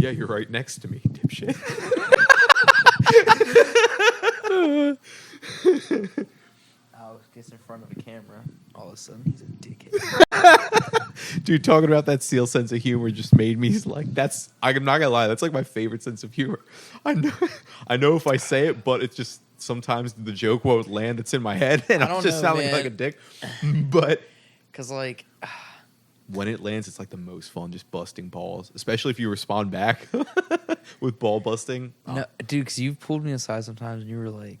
Yeah, you're right next to me, dipshit. Alex gets in front of a camera. All of a sudden, he's a dickhead. Dude, talking about that Seal sense of humor just made me like, I'm not gonna lie, that's like my favorite sense of humor. I know if I say it, but it's just sometimes the joke won't land. It's in my head, and I I'm don't just know, sounding man. like a dick. But Because, like, when it lands, it's like the most fun, just busting balls, especially if you respond back with ball busting. no, dude, because you've pulled me aside sometimes and you were like,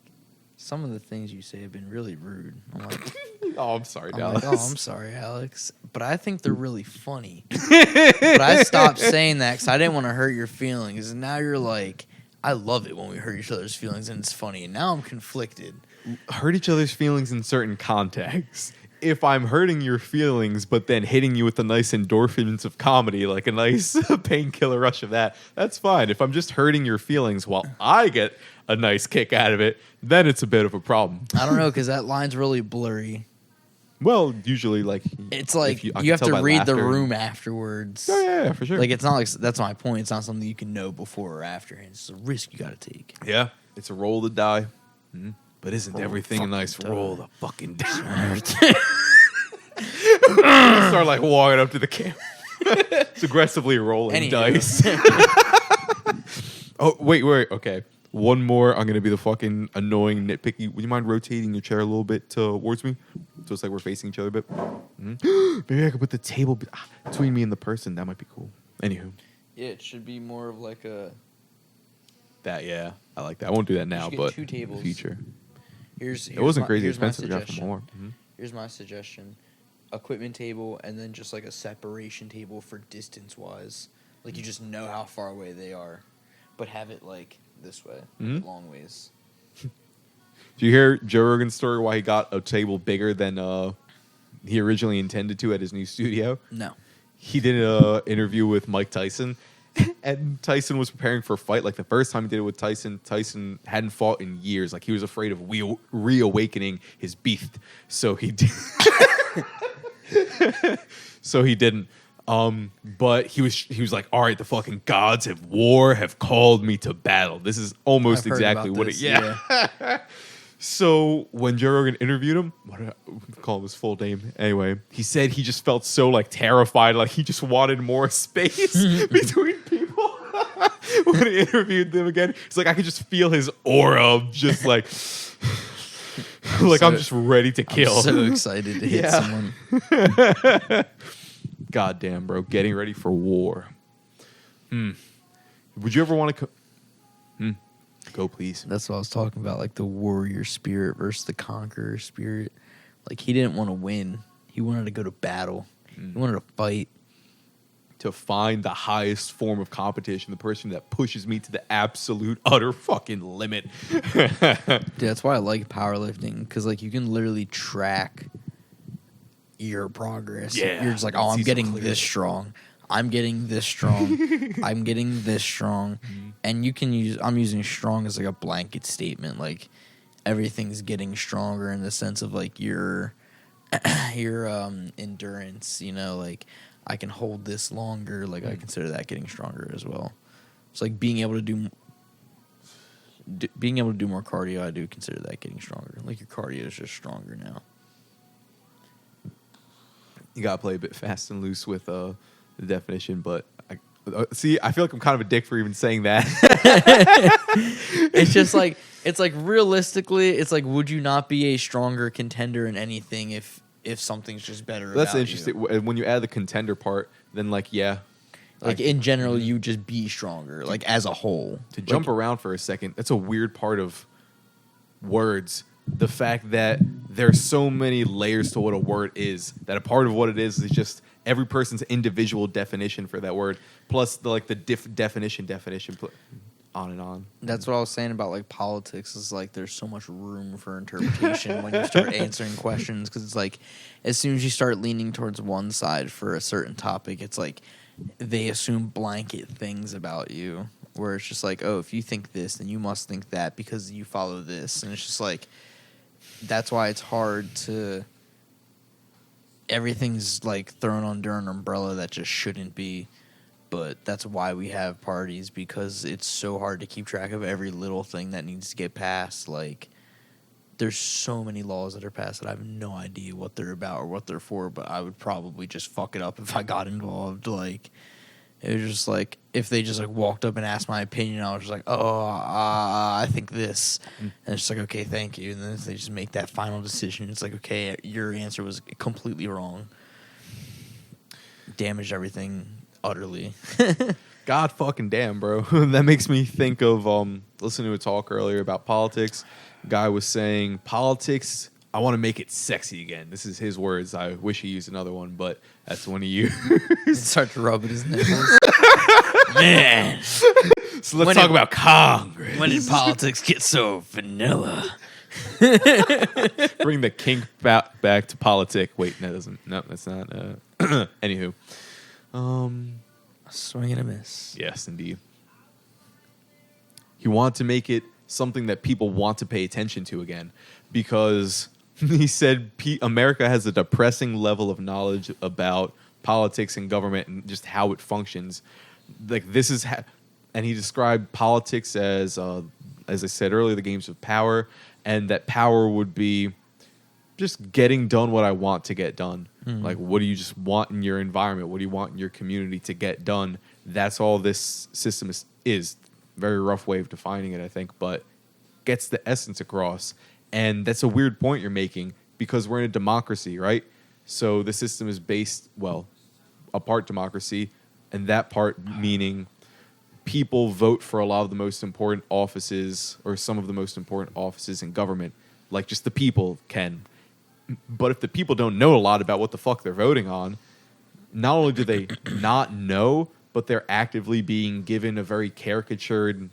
some of the things you say have been really rude. I'm like, Oh, I'm sorry, I'm Dallas. like, oh, I'm sorry, Alex. But I think they're really funny. But I stopped saying that because I didn't want to hurt your feelings. And now you're like, I love it when we hurt each other's feelings and it's funny. And now I'm conflicted. Hurt each other's feelings in certain contexts. If I'm hurting your feelings, but then hitting you with the nice endorphins of comedy, like a nice painkiller rush of that, that's fine. If I'm just hurting your feelings while I get a nice kick out of it, then it's a bit of a problem. I don't know because that line's really blurry. Well, usually, like, It's like I you can have tell to by read the laughter. room afterwards. Oh, yeah, for sure. Like it's not like that's my point. It's not something you can know before or after. It's a risk you got to take. Yeah, it's a roll to die. But isn't Roll everything a fucking nice die. roll to fucking die? I start like walking up to the camera. It's aggressively rolling Anywho. dice. Oh, wait. Okay. One more. I'm going to be the fucking annoying nitpicky. Would you mind rotating your chair a little bit towards me? So it's like we're facing each other a bit. Maybe I could put the table between me and the person. That might be cool. Anywho. Yeah, it should be more of like a. Yeah. I like that. I won't do that now, should get but 2 tables. in the future. Here's It wasn't my- crazy here's my expensive. We got it for suggestion. more. Here's my suggestion: equipment table, and then just like a separation table for distance wise. Like you just know how far away they are, but have it like this way, Mhm. long ways. Did you hear Joe Rogan's story why he got a table bigger than he originally intended to at his new studio? No. He did an interview with Mike Tyson, and Tyson was preparing for a fight. Like the first time he did it with Tyson, Tyson hadn't fought in years. Like he was afraid of reawakening his beast, so he did. So he didn't. But he was like, all right, the fucking gods have called me to battle. This is almost I've heard exactly about what this, it. Yeah. So when Joe Rogan interviewed him, what did I call him his full name? Anyway, he said he just felt so like terrified, like he just wanted more space between people. When he interviewed them again, he's like, I could just feel his aura of just like, like I'm just ready to kill. I'm so excited to hit Yeah. someone. God damn, bro, getting ready for war. Would you ever want to? Go, please. That's what I was talking about, like the warrior spirit versus the conqueror spirit. Like he didn't want to win; he wanted to go to battle. He wanted to fight. To find the highest form of competition, the person that pushes me to the absolute, utter fucking limit. Dude, that's why I like powerlifting because like you can literally track your progress. Yeah, You're just like, see oh, I'm so getting clearly. this strong. I'm getting this strong. I'm getting this strong. And you can use, I'm using strong as like a blanket statement. Like everything's getting stronger in the sense of like your endurance, you know, like I can hold this longer. Like I consider that getting stronger as well. It's like being able to do more cardio. I do consider that getting stronger. Like your cardio is just stronger now. You gotta play a bit fast and loose with the definition, but see, I feel like I'm kind of a dick for even saying that. It's just like it's like realistically, it's like would you not be a stronger contender in anything if something's just better? That's about interesting. you? When you add the contender part, then like yeah, Like in general, you just be stronger, like as a whole. to jump around for a second, that's a weird part of words. The fact that there's so many layers to what a word is, that a part of what it is just every person's individual definition for that word, plus the definition, on and on. That's what I was saying about like politics. Is like there's so much room for interpretation when you start answering questions because it's like as soon as you start leaning towards one side for a certain topic, it's like they assume blanket things about you. Where it's just like, oh, if you think this, then you must think that because you follow this, and it's just like that's why it's hard to. Everything's like thrown under an umbrella that just shouldn't be. But that's why we have parties, because it's so hard to keep track of every little thing that needs to get passed. Like, there's so many laws that are passed that I have no idea what they're about or what they're for, but I would probably just fuck it up if I got involved. Like, it was just like, if they just like walked up and asked my opinion, I was just like, oh, I think this. And it's just like, okay, thank you. And then if they just make that final decision, it's like, okay, your answer was completely wrong. Damaged everything utterly. God fucking damn, bro. That makes me think of listening to a talk earlier about politics. Guy was saying politics, I want to make it sexy again. This is his words. I wish he used another one, but that's one he used. Start to rub at his nipples. Man. So let's talk about Congress. When did politics get so vanilla? Bring the kink back to politic. Wait, that doesn't. No, that's not. Anywho. A swing and a miss. Yes, indeed. He wanted to make it something that people want to pay attention to again, because he said America has a depressing level of knowledge about politics and government and just how it functions. Like, this is and he described politics as I said earlier, the games of power, and that power would be just getting done what I want to get done. Like, what do you just want in your environment? What do you want in your community to get done? That's all this system is. Very rough way of defining it, I think, but gets the essence across. And that's a weird point you're making, because we're in a democracy, right? So the system is based, well, a part democracy, and that part meaning people vote for a lot of the most important offices, or some of the most important offices in government. Like, just the people can. But if the people don't know a lot about what the fuck they're voting on, not only do they not know, but they're actively being given a very caricatured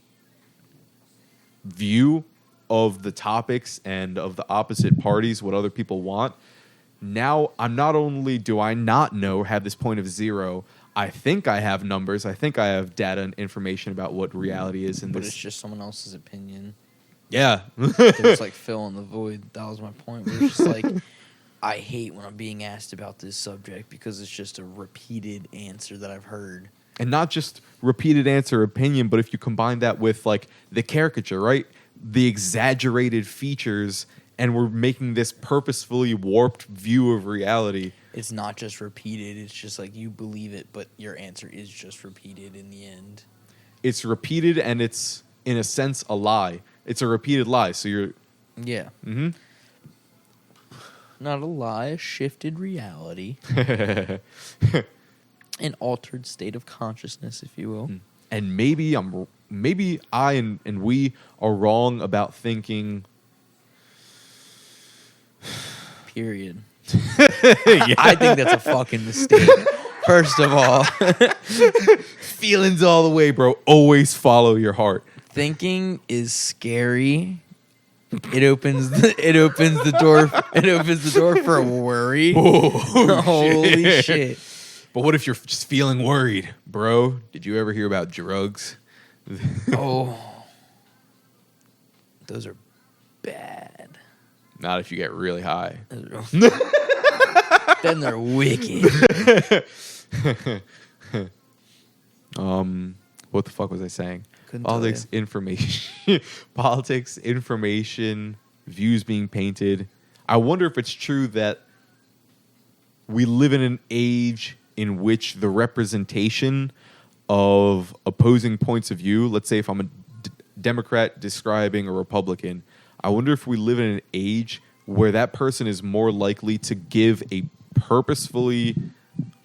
view of the topics and of the opposite parties, what other people want. Now, I'm not only do I not know, have this point of zero, I think I have numbers, I think I have data and information about what reality is in But this. it's just someone else's opinion. Yeah. It's like fill in the void. That was my point. Where it's just like, I hate when I'm being asked about this subject, because it's just a repeated answer that I've heard. And not just repeated answer opinion, but if you combine that with like the caricature, right? The exaggerated features, and we're making this purposefully warped view of reality. It's not just repeated. It's just like you believe it, but your answer is just repeated in the end. It's repeated, and it's, in a sense, a lie. It's a repeated lie. So you're... Yeah. Mm-hmm. Not a lie, a shifted reality. An altered state of consciousness, if you will. And maybe I and we are wrong about thinking... Period. I think that's a fucking mistake. First of all. Feelings all the way, bro. Always follow your heart. Thinking is scary. It opens the door for worry. Oh, holy shit. But what if you're just feeling worried, bro? Did you ever hear about drugs? Oh. Those are bad. Not if you get really high. Then they're wicked. What the fuck was I saying? Couldn't Politics, tell information, politics, information, views being painted. I wonder if it's true that we live in an age in which the representation of opposing points of view, let's say if I'm a Democrat describing a Republican, I wonder if we live in an age where that person is more likely to give a purposefully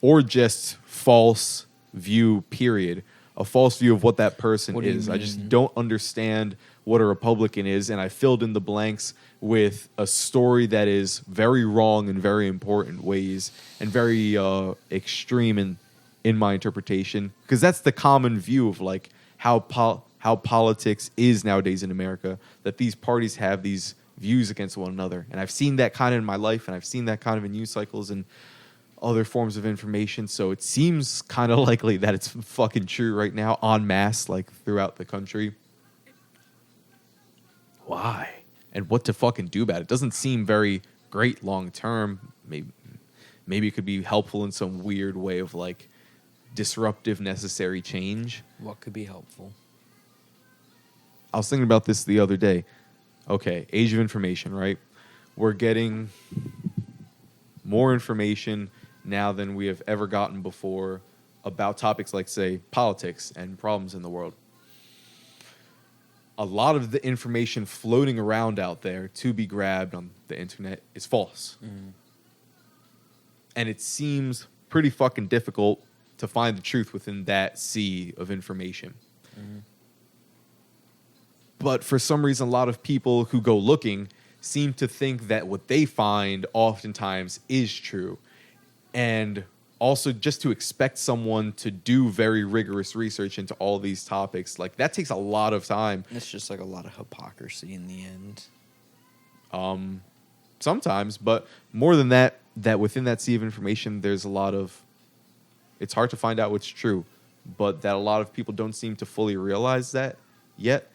or just false view, period. A false view of what that person What do you is. I mean? just don't understand what a Republican is, and I filled in the blanks with a story that is very wrong in very important ways and very extreme in my interpretation, because that's the common view of like how politics is nowadays in America, that these parties have these views against one another. And I've seen that kind of in my life, and I've seen that kind of in news cycles and other forms of information. So it seems kind of likely that it's fucking true right now, en masse, like throughout the country. Why? And what to fucking do about it? It doesn't seem very great long term. Maybe it could be helpful in some weird way of like disruptive, necessary change. What could be helpful? I was thinking about this the other day. Okay, age of information, right? We're getting more information now than we have ever gotten before about topics like, say, politics and problems in the world. A lot of the information floating around out there to be grabbed on the internet is false. Mm. And it seems pretty fucking difficult to find the truth within that sea of information. Mm. But for some reason, a lot of people who go looking seem to think that what they find oftentimes is true. And also just to expect someone to do very rigorous research into all these topics, like that takes a lot of time. It's just like a lot of hypocrisy in the end. Sometimes, but more than that, that within that sea of information, there's a lot of, it's hard to find out what's true, but that a lot of people don't seem to fully realize that yet.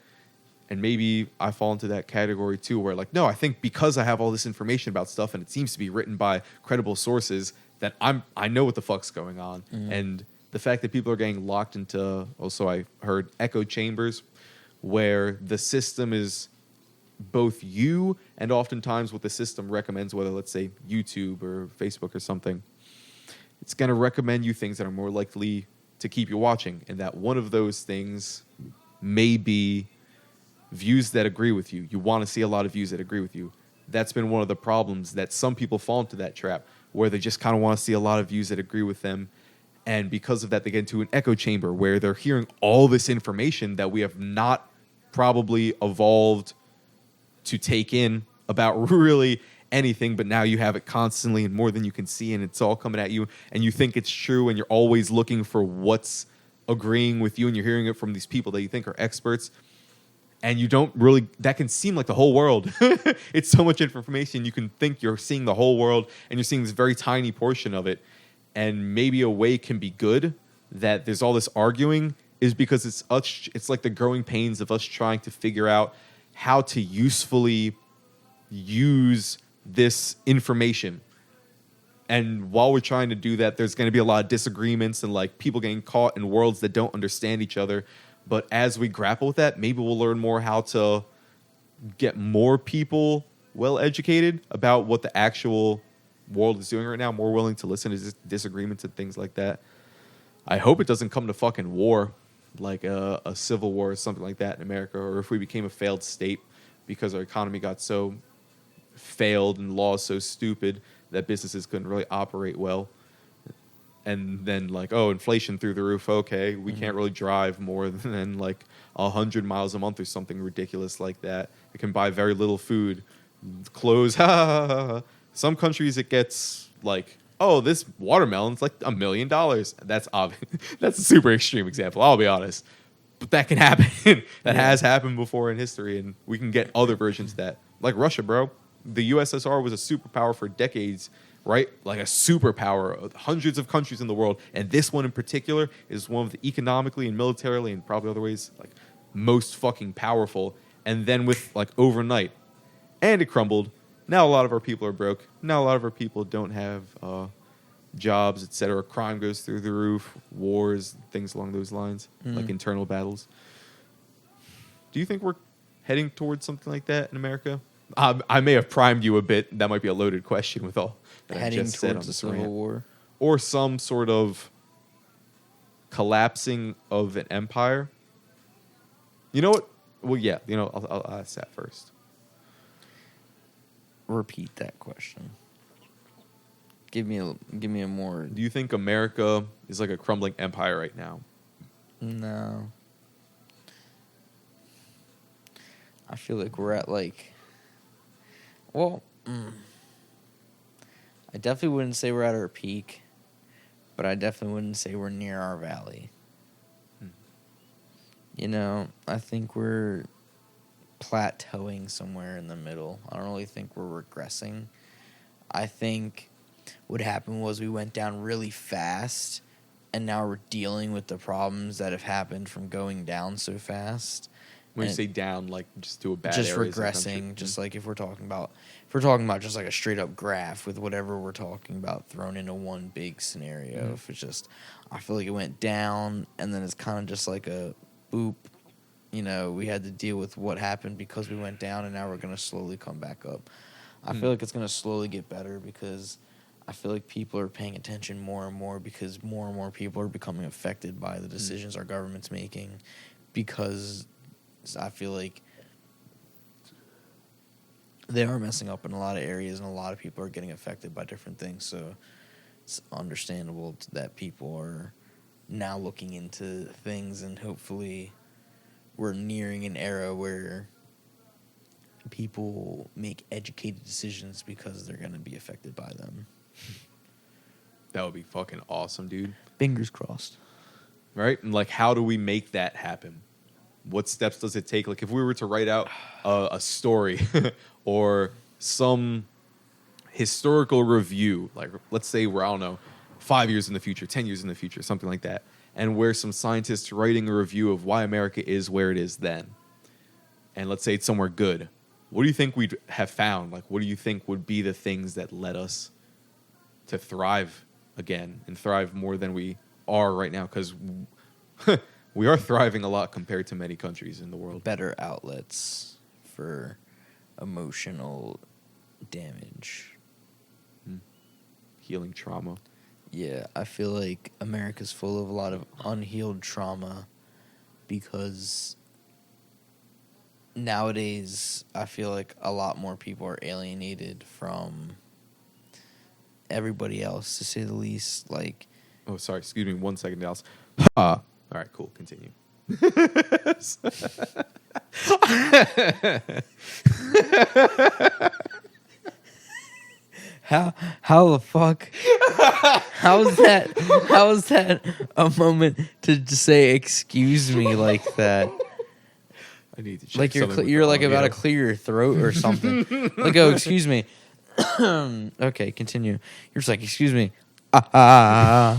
And maybe I fall into that category too, where like, no, I think because I have all this information about stuff and it seems to be written by credible sources, that I know what the fuck's going on. Mm. And the fact that people are getting locked into, also I heard, echo chambers, where the system is both you and oftentimes what the system recommends, whether let's say YouTube or Facebook or something, it's going to recommend you things that are more likely to keep you watching. And that one of those things may be views that agree with you. You want to see a lot of views that agree with you. That's been one of the problems, that some people fall into that trap where they just kind of want to see a lot of views that agree with them. And because of that, they get into an echo chamber where they're hearing all this information that we have not probably evolved to take in about really anything, but now you have it constantly and more than you can see, and it's all coming at you, and you think it's true, and you're always looking for what's agreeing with you, and you're hearing it from these people that you think are experts, and you don't really, that can seem like the whole world. It's so much information, you can think you're seeing the whole world, and you're seeing this very tiny portion of it. And maybe a way can be good that there's all this arguing is because it's like the growing pains of us trying to figure out how to usefully use this information. And while we're trying to do that, there's going to be a lot of disagreements and like people getting caught in worlds that don't understand each other. But as we grapple with that, maybe we'll learn more how to get more people well educated about what the actual world is doing right now, more willing to listen to disagreements and things like that. I hope it doesn't come to fucking war, like a civil war or something like that in America, or if we became a failed state because our economy got so failed and laws so stupid that businesses couldn't really operate well. And then like, oh, inflation through the roof. Okay, we can't really drive more than like 100 miles a month or something ridiculous like that. We can buy very little food, clothes. Some countries it gets like, oh, this watermelon's like $1 million. That's obvious. That's a super extreme example, I'll be honest. But that can happen. That has happened before in history, and we can get other versions of that. Like Russia, bro. The USSR was a superpower for decades, right? Like a superpower, hundreds of countries in the world. And this one in particular is one of the economically and militarily and probably other ways like most fucking powerful. And then with like overnight, and it crumbled. Now a lot of our people are broke. Now a lot of our people don't have jobs, etc. Crime goes through the roof, wars, things along those lines, like internal battles. Do you think we're heading towards something like that in America? I may have primed you a bit. That might be a loaded question with all that Heading I just said on towards a this civil rant. war. Or some sort of collapsing of an empire. You know what? Well, yeah. You know, I'll ask that first. Repeat that question. Give me a more. Do you think America is like a crumbling empire right now? No. I feel like we're at like. Well, I definitely wouldn't say we're at our peak, but I definitely wouldn't say we're near our valley. You know, I think we're plateauing somewhere in the middle. I don't really think we're regressing. I think what happened was we went down really fast, and now we're dealing with the problems that have happened from going down so fast. When you And say down, like just to a bad just areas of the regressing, country. just like if we're talking about just like a straight up graph with whatever we're talking about thrown into one big scenario. If it's just, I feel like it went down and then it's kind of just like a boop. You know, we had to deal with what happened because we went down, and now we're gonna slowly come back up. I feel like it's gonna slowly get better because I feel like people are paying attention more and more because more and more people are becoming affected by the decisions our government's making, because I feel like they are messing up in a lot of areas and a lot of people are getting affected by different things. So it's understandable that people are now looking into things, and hopefully we're nearing an era where people make educated decisions because they're going to be affected by them. That would be fucking awesome, dude. Fingers crossed. Right? And like, how do we make that happen? What steps does it take? Like, if we were to write out a story or some historical review, like, let's say we're, I don't know, 5 years in the future, 10 years in the future, something like that, and we're some scientists writing a review of why America is where it is then, and let's say it's somewhere good, what do you think we'd have found? Like, what do you think would be the things that led us to thrive again and thrive more than we are right now? Because we are thriving a lot compared to many countries in the world. Better outlets for emotional damage. Healing trauma. Yeah, I feel like America's full of a lot of unhealed trauma because nowadays I feel like a lot more people are alienated from everybody else, to say the least. Like, Oh, sorry. Excuse me. 1 second, Dallas. All right, cool. Continue. how the fuck? How is that a moment to just say excuse me like that? I need to check Like something with you're the like about to audio. clear your throat or something. Like, oh, excuse me. Okay, continue. You're just like, excuse me. I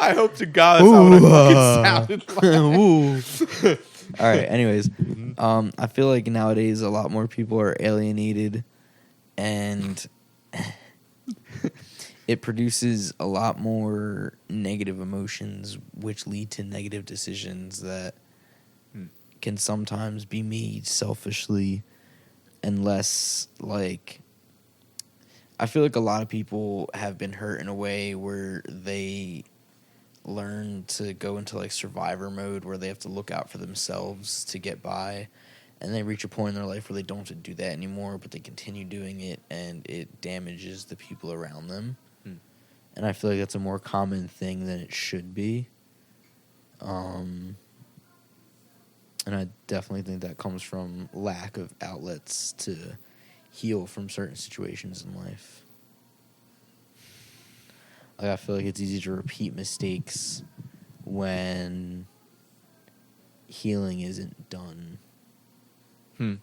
hope to God that's how it fucking sounded like. All right. Anyways, I feel like nowadays a lot more people are alienated, and it produces a lot more negative emotions, which lead to negative decisions that can sometimes be made selfishly, and less like. I feel like a lot of people have been hurt in a way where they learn to go into like survivor mode where they have to look out for themselves to get by, and they reach a point in their life where they don't have to do that anymore, but they continue doing it, and it damages the people around them. And I feel like that's a more common thing than it should be. And I definitely think that comes from lack of outlets to heal from certain situations in life. Like, I feel like it's easy to repeat mistakes when healing isn't done. It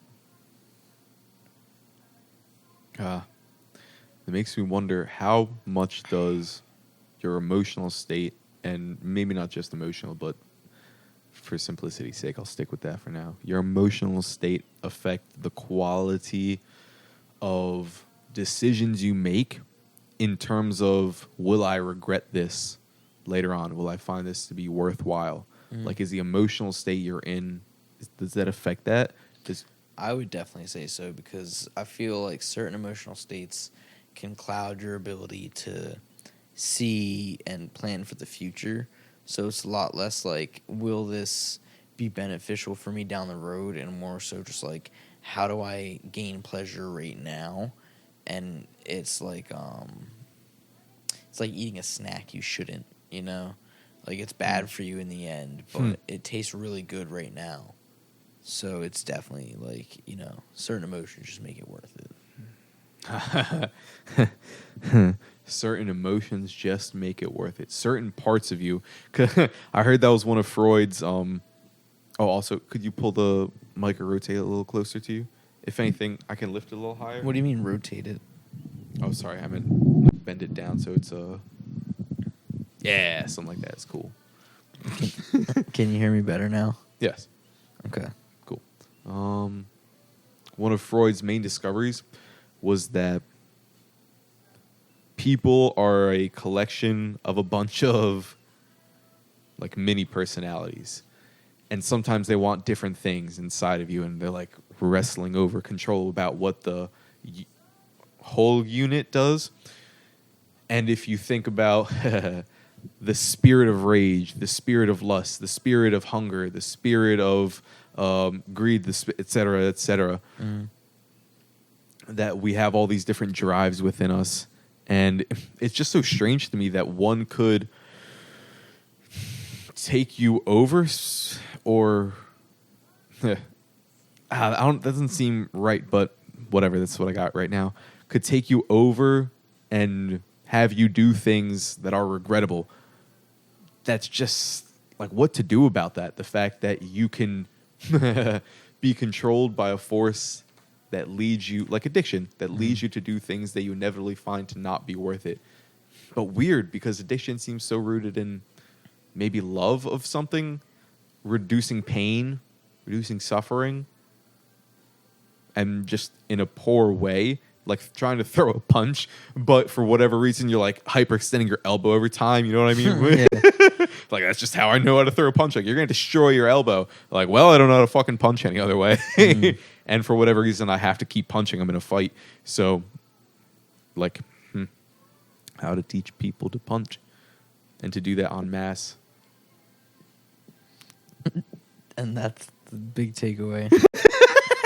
makes me wonder, how much does your emotional state, and maybe not just emotional, but for simplicity's sake, I'll stick with that for now, your emotional state affect the quality of decisions you make in terms of, will I regret this later on? Will I find this to be worthwhile? Like, is the emotional state you're in, does that affect that? I would definitely say so, because I feel like certain emotional states can cloud your ability to see and plan for the future. So it's a lot less like, will this be beneficial for me down the road, and more so just like, how do I gain pleasure right now? And it's like eating a snack you shouldn't, you know? Like, it's bad for you in the end, but it tastes really good right now. So it's definitely like, you know, certain emotions just make it worth it. Certain emotions just make it worth it. Certain parts of you. I heard that was one of Freud's. Also, could you pull the mic or rotate it a little closer to you? If anything, I can lift it a little higher. What do you mean rotate it? Oh, sorry, I meant bend it down so it's yeah, something like that. It's cool. Can you hear me better now? Yes. Okay. Cool. One of Freud's main discoveries was that people are a collection of a bunch of like mini personalities. And sometimes they want different things inside of you, and they're like wrestling over control about what the whole unit does. And if you think about the spirit of rage, the spirit of lust, the spirit of hunger, the spirit of greed, et cetera, that we have all these different drives within us. And it's just so strange to me that one could take you over, or I don't. That doesn't seem right, but whatever. That's what I got right now. Could take you over and have you do things that are regrettable. That's just like what to do about that. The fact that you can be controlled by a force that leads you, like addiction, that leads you to do things that you inevitably find to not be worth it. But weird, because addiction seems so rooted in maybe love of something, reducing pain, reducing suffering, and just in a poor way, like trying to throw a punch, but for whatever reason you're like hyperextending your elbow every time. You know what I mean? Yeah. Like, that's just how I know how to throw a punch. Like, you're going to destroy your elbow. Like, well, I don't know how to fucking punch any other way. And for whatever reason, I have to keep punching them in a fight. So, like, how to teach people to punch and to do that en masse. And that's the big takeaway.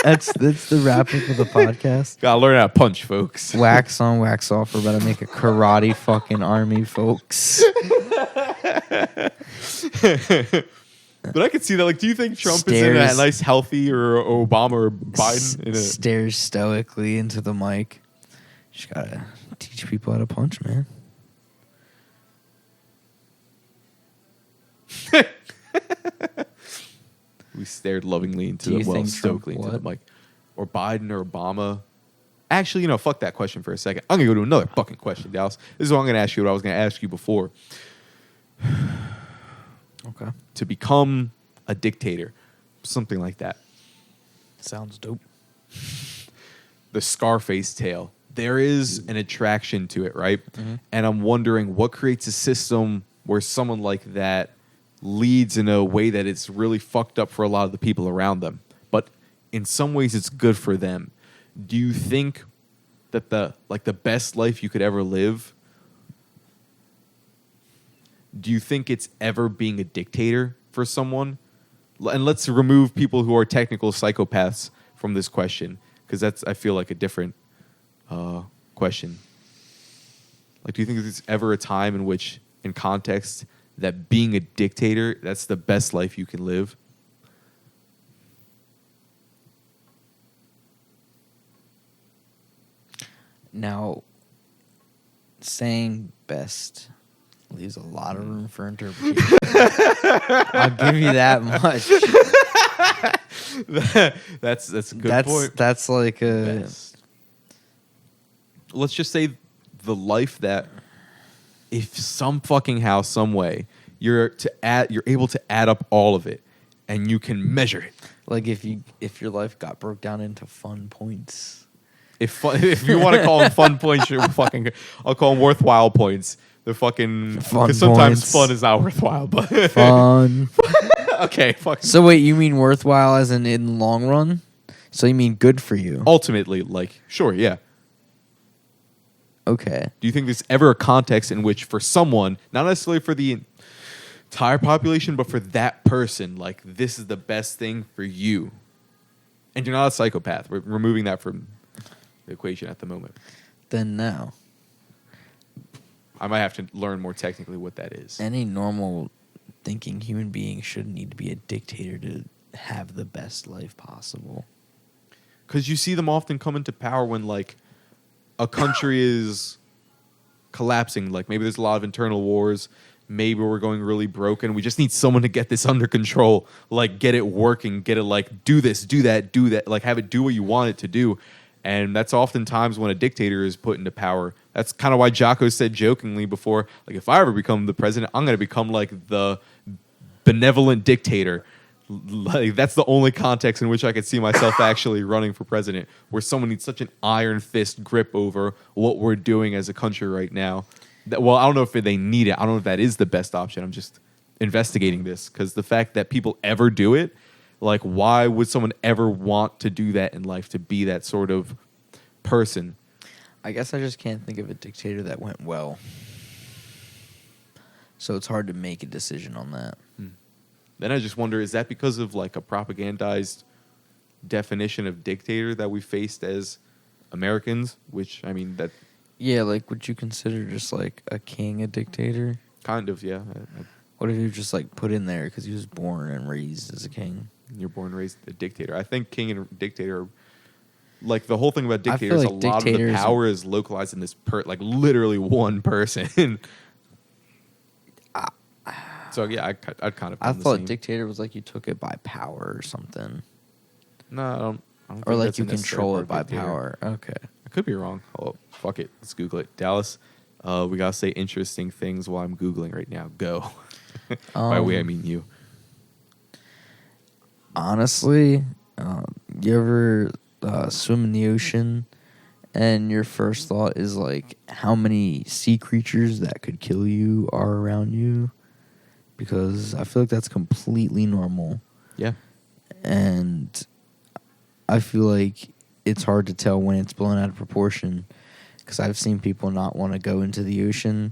that's the wrap up of the podcast. Gotta learn how to punch, folks. Wax on, wax off. We're about to make a karate fucking army, folks. But I could see that. Like, do you think Trump is in that nice, healthy, or Obama or Biden? Stares stoically into the mic. Just gotta teach people how to punch, man. We stared lovingly into stoically into the mic. Or Biden or Obama. Actually, fuck that question for a second. I'm gonna go to another fucking question, Dallas. This is what I'm gonna ask you. What I was gonna ask you before. Okay. To become a dictator, something like that. Sounds dope. The Scarface tale. There is an attraction to it, right? Mm-hmm. And I'm wondering what creates a system where someone like that leads in a way that it's really fucked up for a lot of the people around them. But in some ways it's good for them. Do you think that the best life you could ever live, do you think it's ever being a dictator for someone? And let's remove people who are technical psychopaths from this question, because that's, I feel like, a different question. Like, do you think there's ever a time in which, in context, that being a dictator, that's the best life you can live? Now, saying best leaves a lot of room for interpretation. I'll give you that much. That's a good point. That's like a... Best. Let's just say the life that, if some fucking how, some way, you're able to add up all of it, and you can measure it. Like if your life got broke down into fun points. If you want to call them fun points, I'll call them worthwhile points. They're fucking, because sometimes points. fun is not worthwhile, but Fun. okay, fucking. So wait, you mean worthwhile as in the long run? So you mean good for you? Ultimately, like, sure, yeah. Okay. Do you think there's ever a context in which, for someone, not necessarily for the entire population, but for that person, like, this is the best thing for you? And you're not a psychopath. We're removing that from the equation at the moment. Then no. I might have to learn more technically what that is. Any normal thinking human being shouldn't need to be a dictator to have the best life possible. Because you see them often come into power when, like, a country is collapsing. Like, maybe there's a lot of internal wars. Maybe we're going really broken. We just need someone to get this under control. Like, get it working. Get it, like, do this, do that, do that. Like, have it do what you want it to do. And that's oftentimes when a dictator is put into power. That's kind of why Jocko said jokingly before, like, if I ever become the president, I'm going to become, like, the benevolent dictator. Like that's the only context in which I could see myself actually running for president, where someone needs such an iron fist grip over what we're doing as a country right now. That, well, I don't know if they need it. I don't know if that is the best option. I'm just investigating this because the fact that people ever do it, like, why would someone ever want to do that in life, to be that sort of person? I guess I just can't think of a dictator that went well. So it's hard to make a decision on that. Then I just wonder, is that because of like a propagandized definition of dictator that we faced as Americans? Which, I mean, that Yeah, like, would you consider just, like, a king a dictator? kind of, yeah. What if you just, like, put in there because he was born and raised as a king? You're born and raised a dictator. I think king and dictator, like the whole thing about I feel dictators, like a lot of the dictators- power is localized in this like literally one person. So yeah, I'd kind of. I done the thought same. dictator was like you took it by power or something. No, I don't Or think like that's you a necessary control part it of by dictator. power. Okay. I could be wrong. Oh, fuck it. Let's Google it. Dallas, we gotta say interesting things while I'm Googling right now. Go. By we, I mean you. Honestly, you ever swim in the ocean and your first thought is like how many sea creatures that could kill you are around you? Because I feel like that's completely normal. Yeah. And I feel like it's hard to tell when it's blown out of proportion because I've seen people not want to go into the ocean,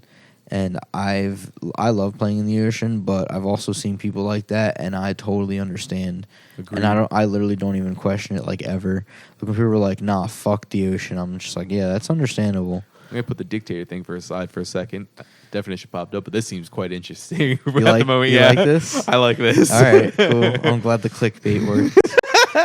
and I love playing in the ocean, but I've also seen people like that, and I totally understand. Agreed. And I literally don't even question it like ever. Like when people are like, "Nah, fuck the ocean," I'm just like, "Yeah, that's understandable." I'm gonna put the dictator thing aside for a second. Definition popped up, but this seems quite interesting. At like- the moment, you yeah. like this? I like this. All right, cool. I'm glad the clickbait worked.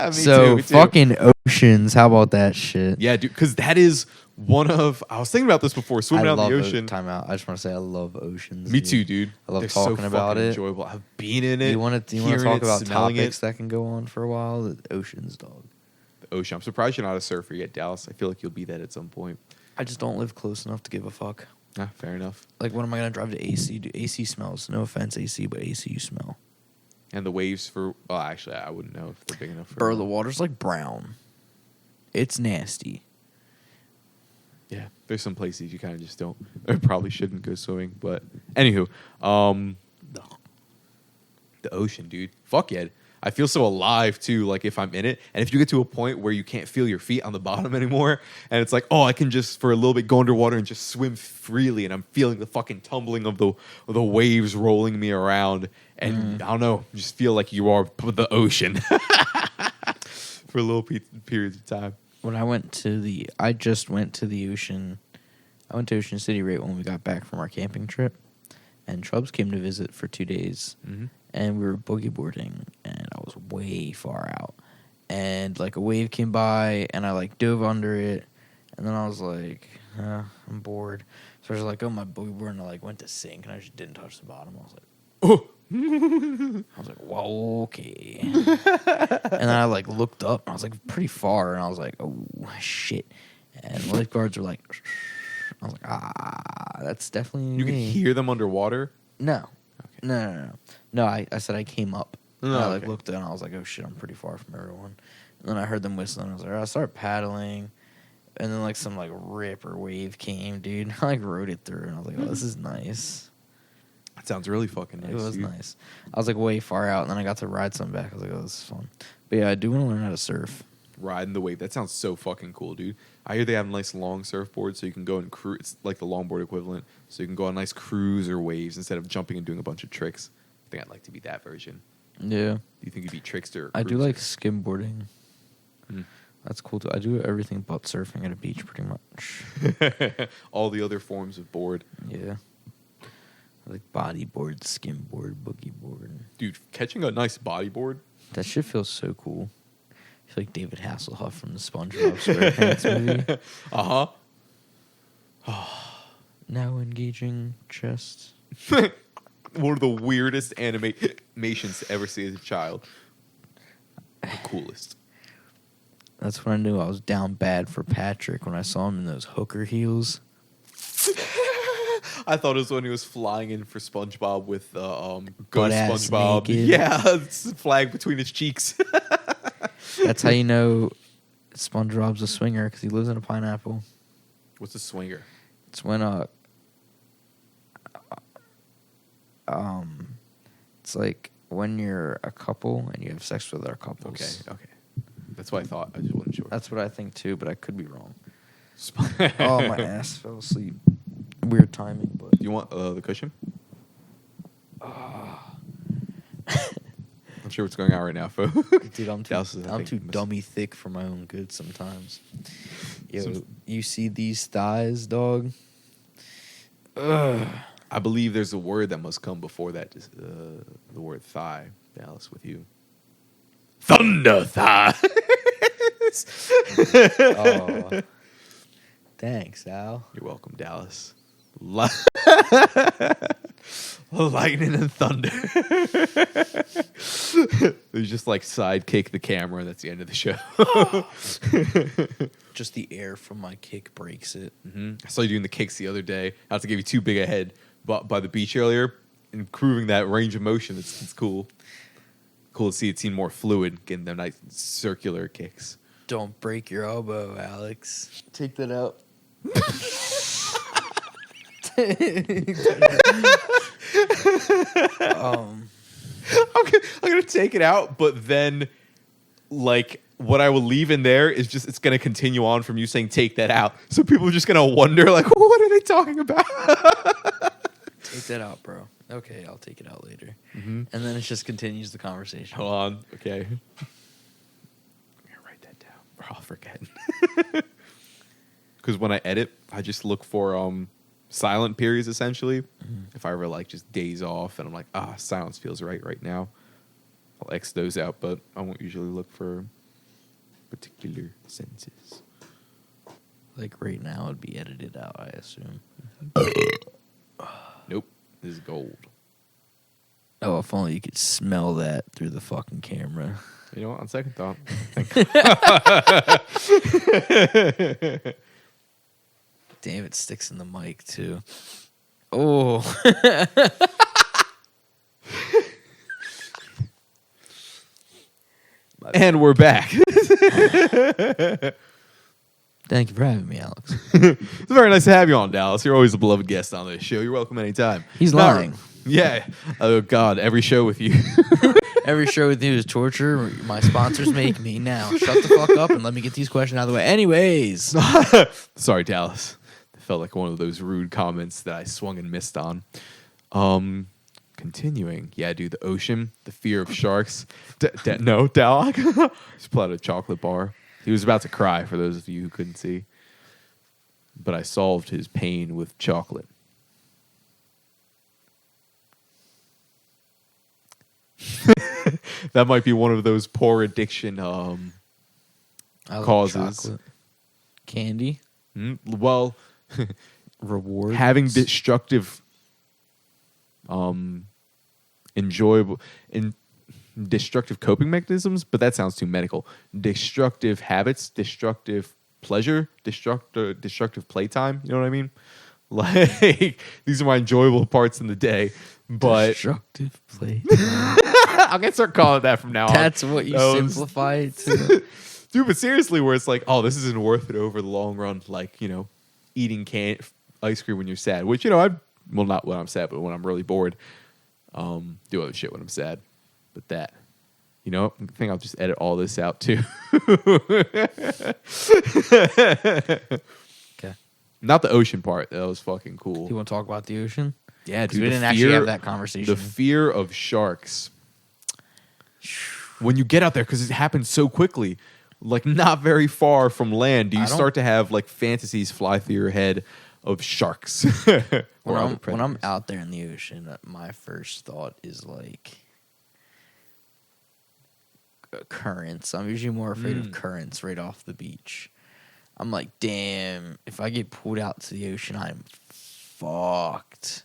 Me So too, me too. fucking oceans. How about that shit? Yeah, dude, because that is one of. I was thinking about this before. Swimming out in the ocean. Time out. I just want to say I love oceans. Me too, dude. I love They're talking so about fucking it. Enjoyable. I've been in it. Do you want to hearing talk it, about smelling topics it. that can go on for a while? The oceans, dog. The ocean. I'm surprised you're not a surfer yet, Dallas. I feel like you'll be that at some point. I just don't live close enough to give a fuck. Ah, fair enough. Like, when am I gonna drive to AC? Do AC smells? No offense, AC, but AC you smell. And the waves for. Well, actually, I wouldn't know if they're big enough for. Bro, the water's like brown. It's nasty. Yeah, there's some places you kind of just don't, or probably shouldn't go swimming. But anywho, the ocean, dude. Fuck yeah. I feel so alive too, like if I'm in it. And if you get to a point where you can't feel your feet on the bottom anymore, and it's like, oh, I can just for a little bit go underwater and just swim freely, and I'm feeling the fucking tumbling of the waves rolling me around, and I don't know, just feel like you are the ocean for a little periods of time. When I just went to the ocean. I went to Ocean City right when we got back from our camping trip, and Chubbs came to visit for 2 days. Mm-hmm. And we were boogie boarding, and I was way far out. And, like, a wave came by, and I, like, dove under it. And then I was like, I'm bored. So I was like, oh, my boogie board, and I, like, went to sink, and I just didn't touch the bottom. I was like, Oh. I was like, well, okay. And then I, like, looked up, and I was, like, pretty far, and I was like, oh, shit. And lifeguards were like, I was like, that's definitely You can me. hear them underwater. No. Okay. No. No, I said I came up. No, And I like okay. looked down. I was like, oh shit, I'm pretty far from everyone. And then I heard them whistling. I was like, I started paddling, and then like some like rip or wave came, dude. I like rode it through, and I was like, oh, this is nice. That sounds really fucking nice. It was dude. nice. I was like way far out, and then I got to ride some back. I was like, oh, this is fun. But yeah, I do want to learn how to surf. Riding the wave. That sounds so fucking cool, dude. I hear they have nice long surfboards so you can go and cruise. It's like the longboard equivalent. So you can go on nice cruise or waves instead of jumping and doing a bunch of tricks. I think I'd like to be that version. Yeah, Do you think you'd be trickster? Or I do cruiser? like skimboarding. Hmm. That's cool too. I do everything but surfing at a beach, pretty much. all the other forms of board. Yeah. I like bodyboard, skimboard, boogie board. Dude, catching a nice bodyboard. That shit feels so cool. I feel like David Hasselhoff from the SpongeBob SquarePants movie. Uh-huh. Now engaging chest. One of the weirdest animations to ever see as a child. The coolest. That's when I knew I was down bad for Patrick when I saw him in those hooker heels. I thought it was when he was flying in for SpongeBob with Ghost Butt-ass SpongeBob. naked. Yeah, it's a flag between his cheeks. That's how you know SpongeBob's a swinger because he lives in a pineapple. What's a swinger? It's when it's like when you're a couple and you have sex with other couples. Okay. That's what I thought. I just wasn't sure. That's what I think too, but I could be wrong. Do Oh, my ass fell asleep. Weird timing, but you want the cushion? I'm sure what's going on right now, folks. dude, I'm Dallas is, I I'm think, too missing- dummy thick for my own good sometimes. Yo, Some- you see these thighs, dog? Ugh. I believe there's a word that must come before that. The word thigh. Dallas, with you. Thunder thigh. Oh. Thanks, Al. You're welcome, Dallas. Lightning and thunder. They just like sidekick the camera, and that's the end of the show. Just the air from my kick breaks it. I saw you doing the kicks the other day. I have to give you too big a head by the beach earlier, improving that range of motion. It's cool. Cool to see it seem more fluid, getting them nice circular kicks. Don't break your elbow, Alex. Take that out. I'm gonna take it out, but then like what I will leave in there is just it's gonna continue on from you saying take that out. So people are just gonna wonder like what are they talking about? Take that out, bro. Okay, I'll take it out later. And then it just continues the conversation. Hold on, okay. I'm gonna write that down, or I'll forget. Because when I edit, I just look for silent periods essentially. If I ever like just days off and I'm like, silence feels right now, I'll X those out, but I won't usually look for particular sentences. Like right now, it'd be edited out, I assume. Nope, this is gold. Oh, if only you could smell that through the fucking camera. You know what? On second thought, Damn, it sticks in the mic too. Oh. and we're back. Thank you for having me, Alex. It's very nice to have you on, Dallas. You're always a beloved guest on this show. You're welcome anytime. He's No. lying. Yeah. Oh God, every show with you. Every show with you is torture. My sponsors make me. Now, shut the fuck up and let me get these questions out of the way. Anyways. Sorry, Dallas. It felt like one of those rude comments that I swung and missed on. Continuing. Yeah, dude, the ocean, the fear of sharks. No, Dal. Just pulled out a chocolate bar. He was about to cry, for those of you who couldn't see. But I solved his pain with chocolate. That might be one of those poor addiction I love causes. chocolate. Candy. Well, Reward. having destructive, destructive coping mechanisms, but that sounds too medical. Destructive habits, destructive pleasure, destructive playtime. You know what I mean? Like these are my enjoyable parts in the day, but Destructive play. I can start calling it that from now on. That's what you That was- simplify it to. Dude, but seriously, where it's like, oh, this isn't worth it over the long run. Like, you know, eating ice cream when you're sad, which, you know, not when I'm sad, but when I'm really bored, do other shit when I'm sad. But that, you know, I think I'll just edit all this out too. Okay. Not the ocean part. That was fucking cool. You want to talk about the ocean? Yeah, Because dude. we the didn't actually fear- have that conversation. The fear of sharks. When you get out there, because it happens so quickly, like not very far from land, do you I don't- start to have like fantasies fly through your head of sharks? when other I'm predators. out there in the ocean, my first thought is like currents. I'm usually more afraid of currents right off the beach. I'm like, damn, if I get pulled out to the ocean, I'm fucked.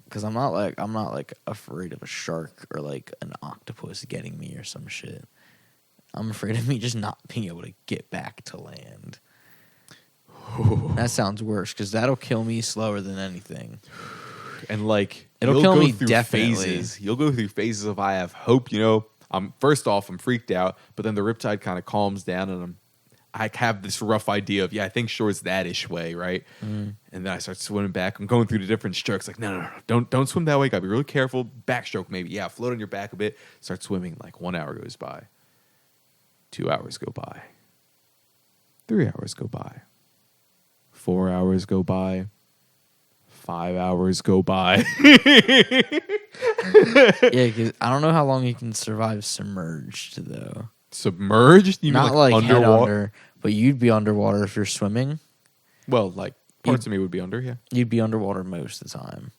Because I'm not like afraid of a shark or like an octopus getting me or some shit. I'm afraid of me just not being able to get back to land. That sounds worse because that'll kill me slower than anything. And like It'll you'll kill go me through definitely. Phases. You'll go through phases of I have hope. You know, I'm first off I'm freaked out, but then the riptide kind of calms down, and I have this rough idea of I think shore's that-ish way, right? And then I start swimming back. I'm going through the different strokes. Like no, don't swim that way. Gotta be really careful. Backstroke maybe. Yeah, float on your back a bit. Start swimming. Like 1 hour goes by. 2 hours go by. 3 hours go by. 4 hours go by. 5 hours go by. Yeah, because I don't know how long you can survive submerged though. Submerged? You mean Not like head underwater? under, but you'd be underwater if you're swimming. Well, like parts of me would be under, yeah. You'd be underwater most of the time.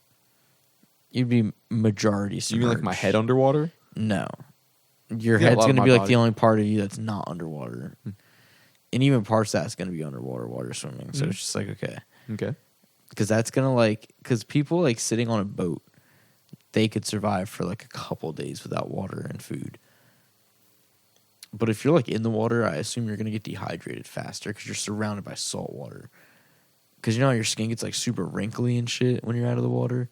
You'd be majority submerged. You mean like my head underwater? No. Your Yeah, a head's lot going of to my be like body. the only part of you that's not underwater. And even parts of that's going to be underwater while you're swimming. So it's just like, okay. Okay. Because that's going to because people like sitting on a boat, they could survive for like a couple days without water and food. But if you're like in the water, I assume you're going to get dehydrated faster because you're surrounded by salt water. Because you know how your skin gets like super wrinkly and shit when you're out of the water?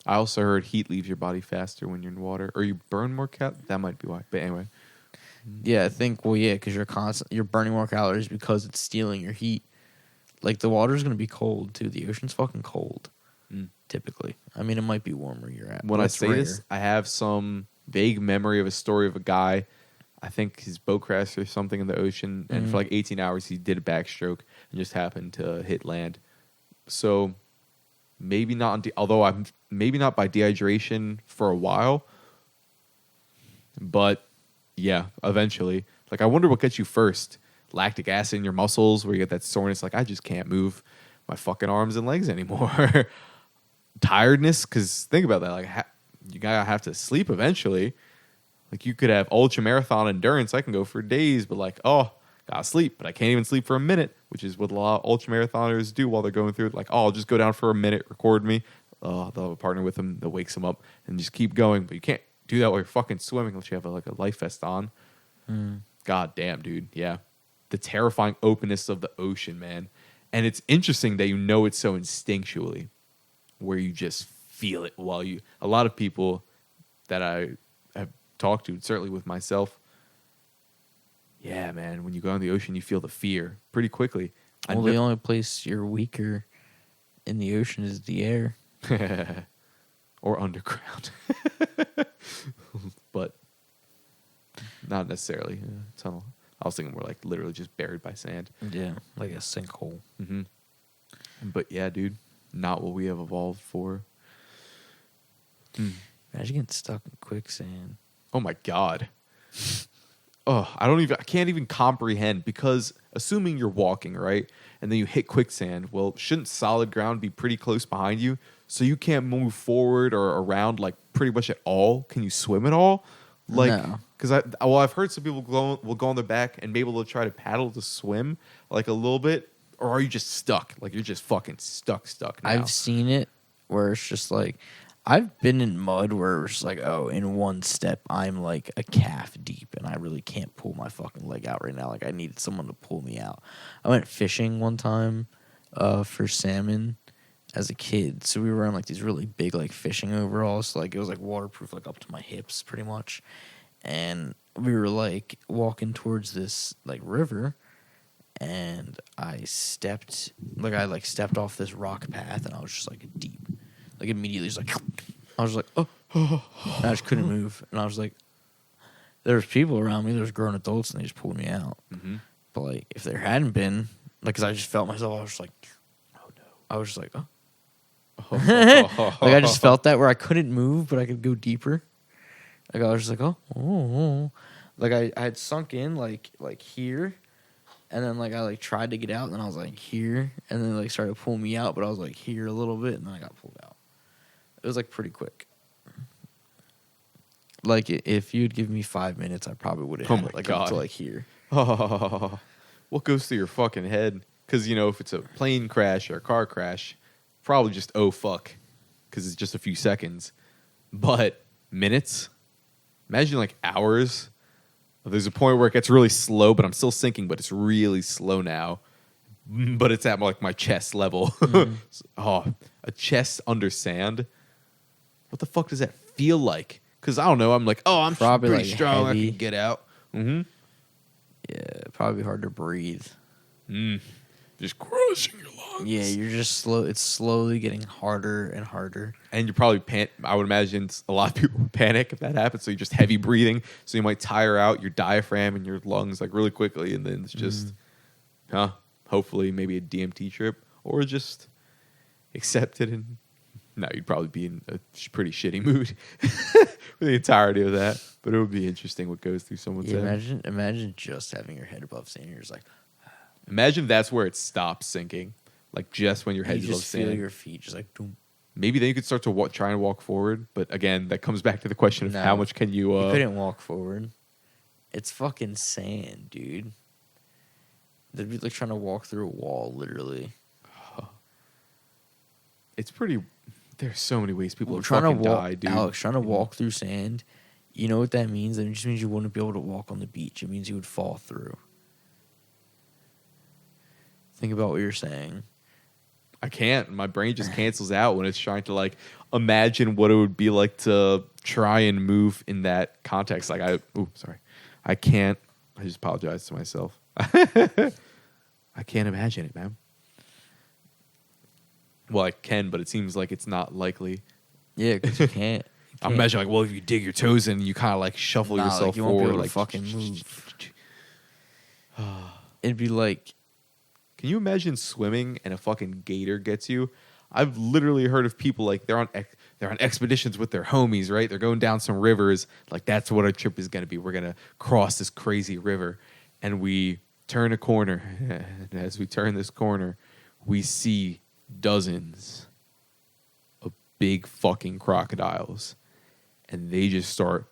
I also heard heat leaves your body faster when you're in water. Or you burn more That might be why. But anyway. Yeah, I think, because you're burning more calories because it's stealing your heat. Like, the water's going to be cold, too. The ocean's fucking cold, typically. I mean, it might be warm where you're at. When but I it's say rare. this, I have some vague memory of a story of a guy. I think his boat crashed or something in the ocean. And for like 18 hours, he did a backstroke and just happened to hit land. So maybe not, maybe not by dehydration for a while. But yeah, eventually. Like, I wonder what gets you first. Lactic acid in your muscles where you get that soreness. Like, I just can't move my fucking arms and legs anymore. Tiredness, because think about that. Like, you gotta have to sleep eventually. Like, you could have ultra marathon endurance. I can go for days, but like, gotta sleep. But I can't even sleep for a minute, which is what a lot of ultra marathoners do while they're going through it. Like, I'll just go down for a minute, record me. They'll have a partner with them that wakes them up and just keep going. But you can't do that while you're fucking swimming unless you have a life vest on. God damn, dude. Yeah. The terrifying openness of the ocean, man. And it's interesting that you know it so instinctually, where you just feel it while you. A lot of people that I have talked to, certainly with myself, yeah, man, when you go in the ocean, you feel the fear pretty quickly. Well, the only place you're weaker in the ocean is the air. Or underground. But not necessarily. Tunnel. I was thinking more like literally just buried by sand. Yeah, like a sinkhole. Mm-hmm. But yeah, dude, not what we have evolved for. Imagine getting stuck in quicksand. Oh my god. I can't even comprehend, because assuming you're walking, right? And then you hit quicksand, well, shouldn't solid ground be pretty close behind you? So you can't move forward or around like pretty much at all? Can you swim at all? Like, No. because I've heard some people will go on their back and be able to try to paddle to swim like a little bit, or are you just stuck? Like you're just fucking stuck now. I've seen it where it's just like, I've been in mud where it's like, in one step, I'm like a calf deep and I really can't pull my fucking leg out right now. Like, I needed someone to pull me out. I went fishing one time for salmon as a kid. So we were in like these really big like fishing overalls. So, like, it was like waterproof, like up to my hips pretty much. And we were like walking towards this like river, and I stepped off this rock path, and I was just like deep. Like, immediately, just like, I was like, oh. And I just couldn't move. And I was like, there's people around me, there's grown adults, and they just pulled me out. Mm-hmm. But, like, if there hadn't been, like, because I just felt myself, I was just like, oh, no. I was just like, oh. Like, I just felt that where I couldn't move, but I could go deeper. Like, I was just like, oh. Like, I had sunk in, like here. And then, like, I, like, tried to get out, and then I was, like, here. And then, like, started pulling me out, but I was, like, here a little bit, and then I got pulled out. It was, like, pretty quick. Like, if you'd give me 5 minutes, I probably would have Oh had my it, like, God. up to, like, here. What goes through your fucking head? Because, you know, if it's a plane crash or a car crash, probably just, oh, fuck. Because it's just a few seconds. But minutes? Imagine, like, hours. There's a point where it gets really slow, but I'm still sinking, but it's really slow now. but it's at like my chest level. Oh, a chest under sand. What the fuck does that feel like? Because I don't know. I'm like, oh, I'm Probably pretty like strong. heavy. I can get out. Mm-hmm. Yeah, probably hard to breathe. Just crushing your lungs. Yeah, you're just slow. It's slowly getting harder and harder. And you're probably I would imagine a lot of people would panic if that happens. So you're just heavy breathing. So you might tire out your diaphragm and your lungs like really quickly. And then it's just, hopefully maybe a DMT trip or just accept it. And no, you'd probably be in a pretty shitty mood for the entirety of that. But it would be interesting what goes through someone's head. Imagine just having your head above sand. You're just like, Imagine that's where it stops sinking. Like just when your you head's above just feel sand. your feet just like, doom. Maybe then you could start to try and walk forward. But again, that comes back to the question of No. how much can you... You couldn't walk forward. It's fucking sand, dude. That'd be like trying to walk through a wall, literally. It's pretty... There's so many ways people Well, would trying to fucking walk, die, dude. Alex, trying to walk through sand. You know what that means? It just means you wouldn't be able to walk on the beach. It means you would fall through. Think about what you're saying. I can't. My brain just cancels out when it's trying to like imagine what it would be like to try and move in that context. Like I can't. I just apologize to myself. I can't imagine it, man. Well, I can, but it seems like it's not likely. Yeah, because you can't. I'm imagining like, well, if you dig your toes in, and you kind of like shuffle yourself you forward, won't be able to like fucking move. It'd be like, can you imagine swimming and a fucking gator gets you? I've literally heard of people like they're on expeditions with their homies, right? They're going down some rivers. Like that's what our trip is going to be. We're going to cross this crazy river, and we turn a corner. And as we turn this corner, we see dozens of big fucking crocodiles, and they just start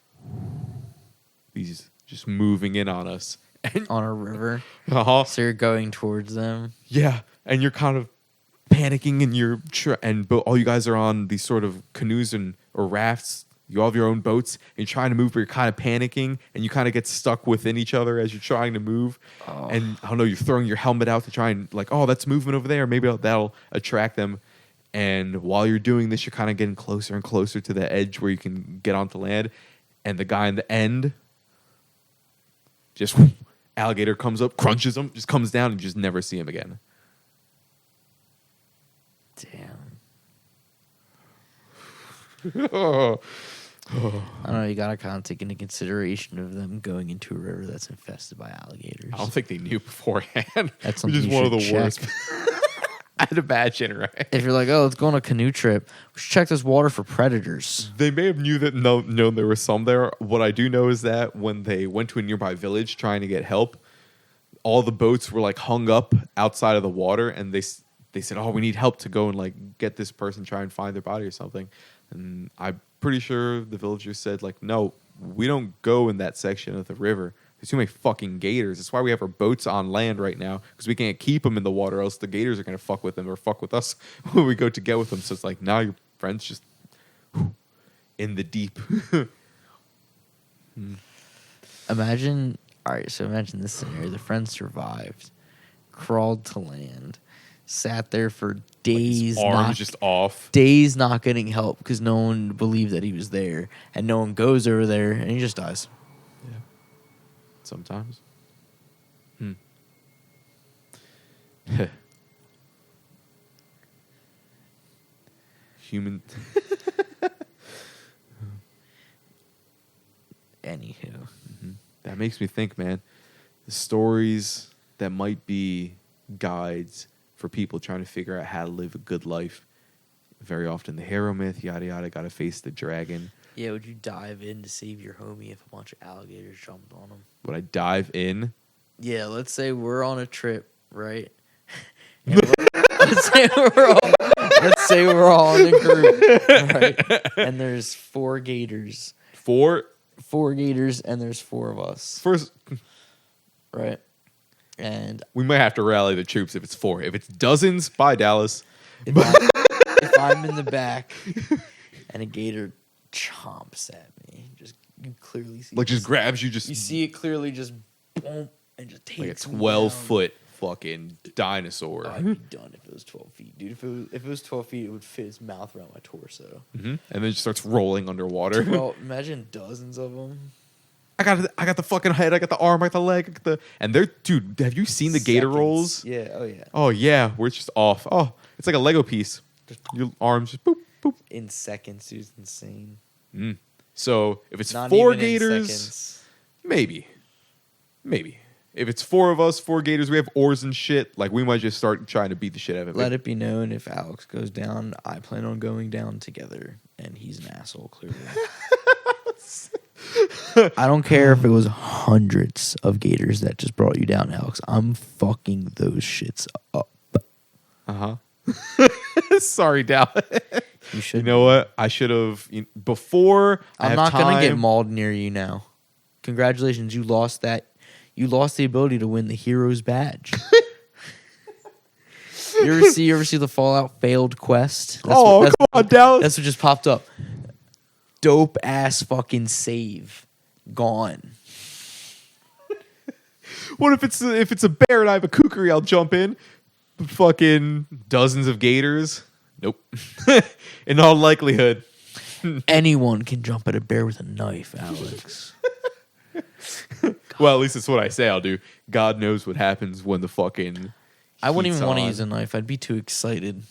just moving in on us. And on a river. uh-huh. So you're going towards them. Yeah, and you're kind of panicking, and all you guys are on these sort of canoes or rafts. You all have your own boats, and you're trying to move, but you're kind of panicking, and you kind of get stuck within each other as you're trying to move. Oh. And I don't know, you're throwing your helmet out to try and like, oh, that's movement over there. Maybe that'll attract them. And while you're doing this, you're kind of getting closer and closer to the edge where you can get onto land. And the guy in the end, just alligator comes up, crunches him, just comes down, and you just never see him again. Damn. Oh. I don't know. You gotta kind of take into consideration of them going into a river that's infested by alligators. I don't think they knew beforehand. That's which is something you one of the should check. worst. I'd imagine, right? If you're like, oh, let's go on a canoe trip, we should check this water for predators. They may have known there was some there. What I do know is that when they went to a nearby village trying to get help, all the boats were like hung up outside of the water, and they said, "Oh, we need help to go and like get this person, try and find their body or something." And I'm pretty sure the villagers said, like, "No, we don't go in that section of the river. There's too many fucking gators. That's why we have our boats on land right now, because we can't keep them in the water, else the gators are going to fuck with them or fuck with us when we go to get with them." So it's like, now your friend's just in the deep. Imagine this scenario. The friend survived, crawled to land, sat there for days, Arms just off. days not getting help because no one believed that he was there, and no one goes over there, and he just dies. Yeah. Sometimes. Human. Anywho, That makes me think, man. The stories that might be guides for people trying to figure out how to live a good life. Very often the hero myth, yada yada, gotta face the dragon. yeah, would you dive in to save your homie if a bunch of alligators jumped on him? Would I dive in? Yeah, let's say we're on a trip, right? And let's say we're all in a group, right? And there's 4 gators. Four? 4 gators, and there's 4 of us, First, right? And we might have to rally the troops if it's 4. If it's dozens, bye, Dallas. if I'm in the back and a gator chomps at me, you clearly see Like, just grabs you, you see it clearly, just boom, and just takes like a me 12 down. foot fucking dinosaur. I'd be done if it was 12 feet, dude. If it was 12 feet, it would fit his mouth around my torso. And then it just starts rolling underwater. Well, imagine dozens of them. I got the fucking head. I got the arm. I got the leg. I got the and they're dude. Have you seen the gator Seconds. rolls? Yeah. Oh yeah. Oh yeah, where it's just off. Oh, it's like a Lego piece. Your arms just boop boop. In seconds, dude. It's insane. So if it's Not 4 even in gators, seconds. maybe. If it's 4 of us, 4 gators, we have oars and shit. Like we might just start trying to beat the shit out of it. Let it be known if Alex goes down, I plan on going down together, and he's an asshole. Clearly. I don't care if it was hundreds of gators that just brought you down, Alex. I'm fucking those shits up. Sorry, Dal. You should. You know what? I should have before. I'm not gonna get mauled near you now. Congratulations, you lost that. You lost the ability to win the hero's badge. You ever see the Fallout failed quest? Come on, Dallas. That's what just popped up. Dope ass fucking save. Gone. What if it's a bear and I have a kukri? I'll jump in. Fucking dozens of gators. Nope. In all likelihood. Anyone can jump at a bear with a knife, Alex. Well, at least it's what I say I'll do. God knows what happens when the fucking. I wouldn't even want to on. use a knife. I'd be too excited.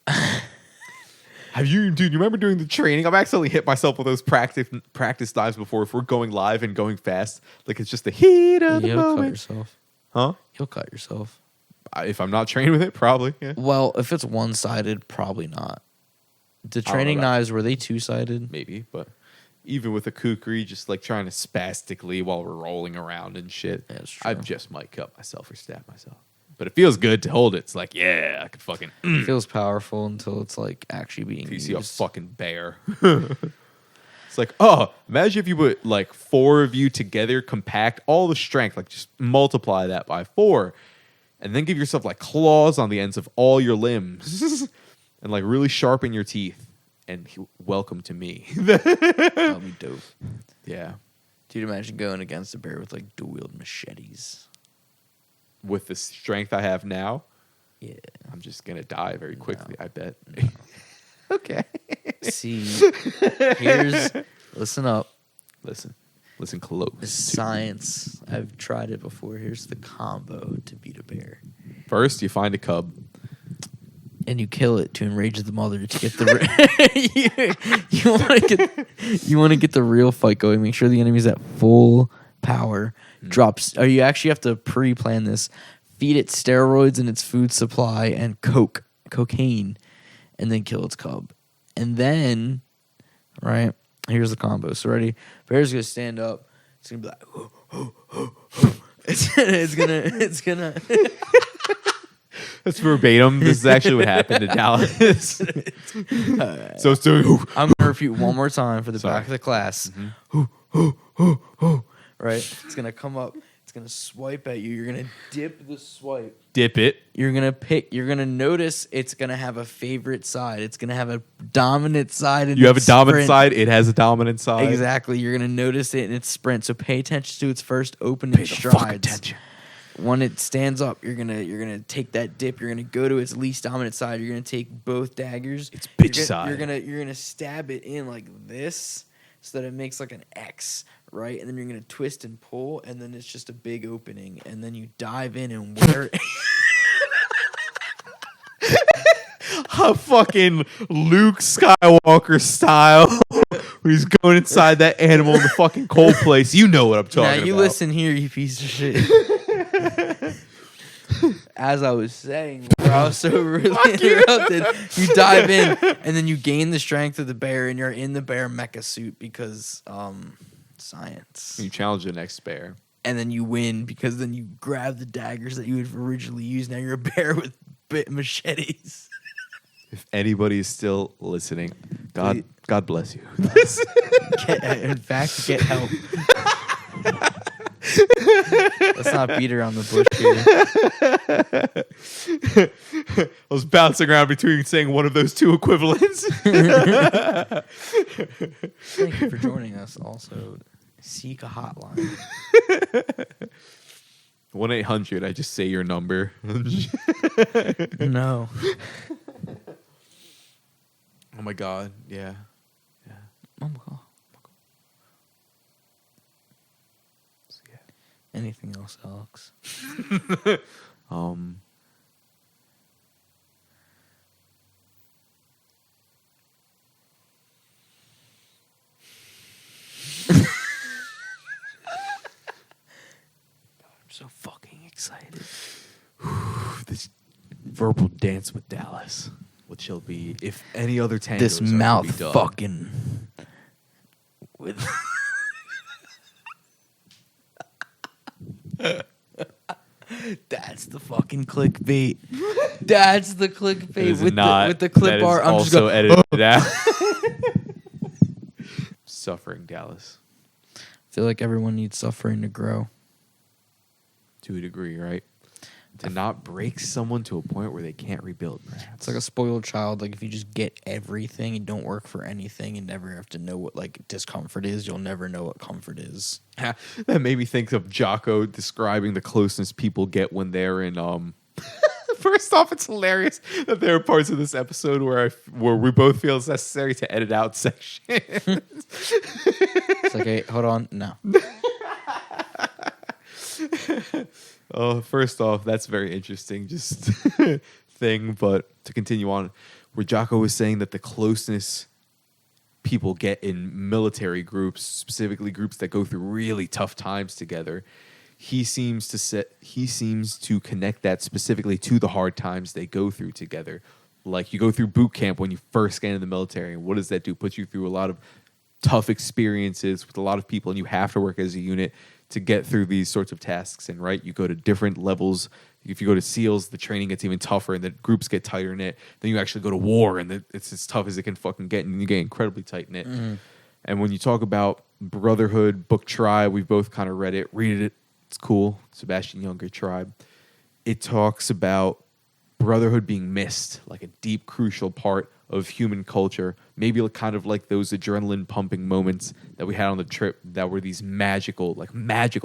Have you, dude? You remember doing the training? I've accidentally hit myself with those practice dives before. If we're going live and going fast, like it's just the heat of the You'll cut moment. yourself. Huh? You'll cut yourself. If I'm not trained with it, probably. Yeah. Well, if it's one-sided, probably not. The training that. knives, were they two-sided? Maybe, but even with a kukri, just like trying to spastically while we're rolling around and shit, Yeah, that's true. I just might cut myself or stab myself. But it feels good to hold it. It's like, yeah, I could fucking. It feels powerful until it's like actually being You used. see a fucking bear. It's like, oh, imagine if you put like 4 of you together, compact all the strength, like just multiply that by 4, and then give yourself like claws on the ends of all your limbs, and like really sharpen your teeth. And welcome to me. That'd be dope. Yeah, Dude, imagine going against a bear with like dual-wield machetes. with the strength I have now, Yeah. I'm just gonna die very quickly. I bet. No. Okay. See, listen up. Listen close. This is to me. science. I've tried it before. Here's the combo to beat a bear. First, you find a cub. And you kill it to enrage the mother to get the you want to get the real fight going. Make sure the enemy's at full power. Drops. Or you actually have to pre-plan this. Feed it steroids in its food supply and cocaine, and then kill its cub. And then, right here's the combo. So ready? Bear's gonna stand up. It's gonna be like, it's gonna. That's verbatim. This is actually what happened to Dallas. So it's doing. I'm gonna repeat one more time for the Sorry. back of the class. Right? It's gonna come up. It's gonna swipe at you. You're gonna dip the swipe. Dip it. You're gonna notice it's gonna have a favorite side. It's gonna have a dominant side. In You have a its dominant sprint. side. It has a dominant side. Exactly. You're gonna notice it in its sprint. So pay attention to its first opening Pay the fuck strides. attention. When it stands up, you're gonna take that dip. You're gonna go to its least dominant side. You're gonna take both daggers. Its bitch You're side. You're gonna stab it in like this, so that it makes like an X, right? And then you're gonna twist and pull, and then it's just a big opening, and then you dive in and wear. A fucking Luke Skywalker style. Where he's going inside that animal in the fucking cold place. You know what I'm talking Now about. you listen here, you piece of shit. As I was saying, bro, I was so really interrupted. You dive in, and then you gain the strength of the bear, and you're in the bear mecha suit because science. You challenge the next bear. And then you win because then you grab the daggers that you had originally used. Now you're a bear with machetes. If anybody is still listening, God bless you. In fact, get help. Let's not beat around the bush here. I was bouncing around between saying one of those two equivalents. Thank you for joining us. Also, seek a hotline. 1-800. I just say your number. No. Oh my god. Yeah. Oh my God. So, yeah. Anything else, Alex? I'm so fucking excited. This verbal dance with Dallas, what shall be if any other tangos This are to mouth be done. fucking with. That's the fucking clickbait. That's the It clickbait is with not. the clip That is art. I'm just also going. edited out. Suffering Dallas I feel like everyone needs suffering to grow. to a degree, right? To not break someone to a point where they can't rebuild. Perhaps. It's like a spoiled child. Like if you just get everything and don't work for anything and never have to know what like discomfort is, you'll never know what comfort is. That made me think of Jocko describing the closeness people get when they're in. First off, it's hilarious that there are parts of this episode where we both feel it's necessary to edit out sections. It's like, hey, hold on, no. First off, that's very interesting, just thing. But to continue on, where Jocko was saying that the closeness people get in military groups, specifically groups that go through really tough times together, he seems to connect that specifically to the hard times they go through together. Like you go through boot camp when you first get into the military, and what does that do? Puts you through a lot of tough experiences with a lot of people, and you have to work as a unit to get through these sorts of tasks. And right, you go to different levels. If you go to SEALs, the training gets even tougher, and the groups get tighter knit. Then you actually go to war, and it's as tough as it can fucking get, and you get incredibly tight knit. And when you talk about Brotherhood, book Tribe, we've both kind of read it, read it. It's cool. Sebastian Junger Tribe. It talks about brotherhood being missed, like a deep, crucial part of human culture. Maybe kind of like those adrenaline pumping moments that we had on the trip that were these magical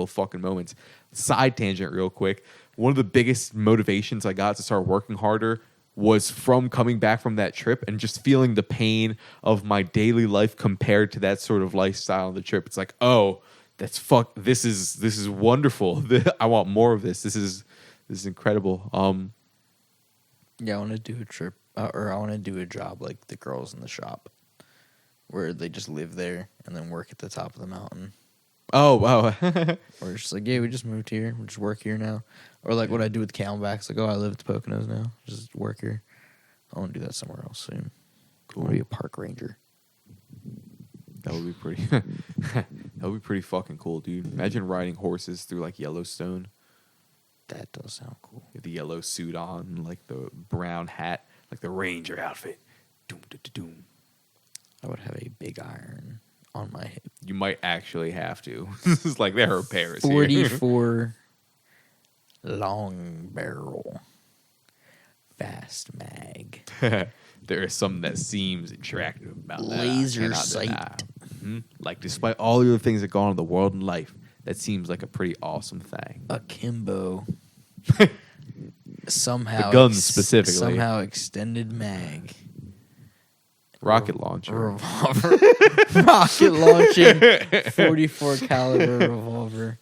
fucking moments. Side tangent real quick. One of the biggest motivations I got to start working harder was from coming back from that trip and just feeling the pain of my daily life compared to that sort of lifestyle on the trip. It's like, oh, this is wonderful. I want more of this. This is incredible. Yeah, I want to do a trip, or I want to do a job like the girls in the shop, where they just live there and then work at the top of the mountain. Oh, wow. Or it's just like, yeah, we just moved here, we just work here now. Or like what I do with Camelbacks, like, oh, I live at the Poconos now, just work here. I want to do that somewhere else soon. Cool. I want to be a park ranger. That would be pretty. That would be pretty fucking cool, dude. Imagine riding horses through like Yellowstone. That does sound cool. The yellow suit on, like the brown hat, like the ranger outfit. Doom, doom, doom. I would have a big iron on my hip. You might actually have to. This is like there are repairs here. 44 long barrel fast mag. There is something that seems attractive about that. Laser I cannot sight. deny. Mhm. Like despite all the other things that go on in the world and life, that seems like a pretty awesome thing. Akimbo. Somehow The guns specifically. Somehow extended mag. Rocket launcher. Revolver. Rocket launching 44 caliber revolver.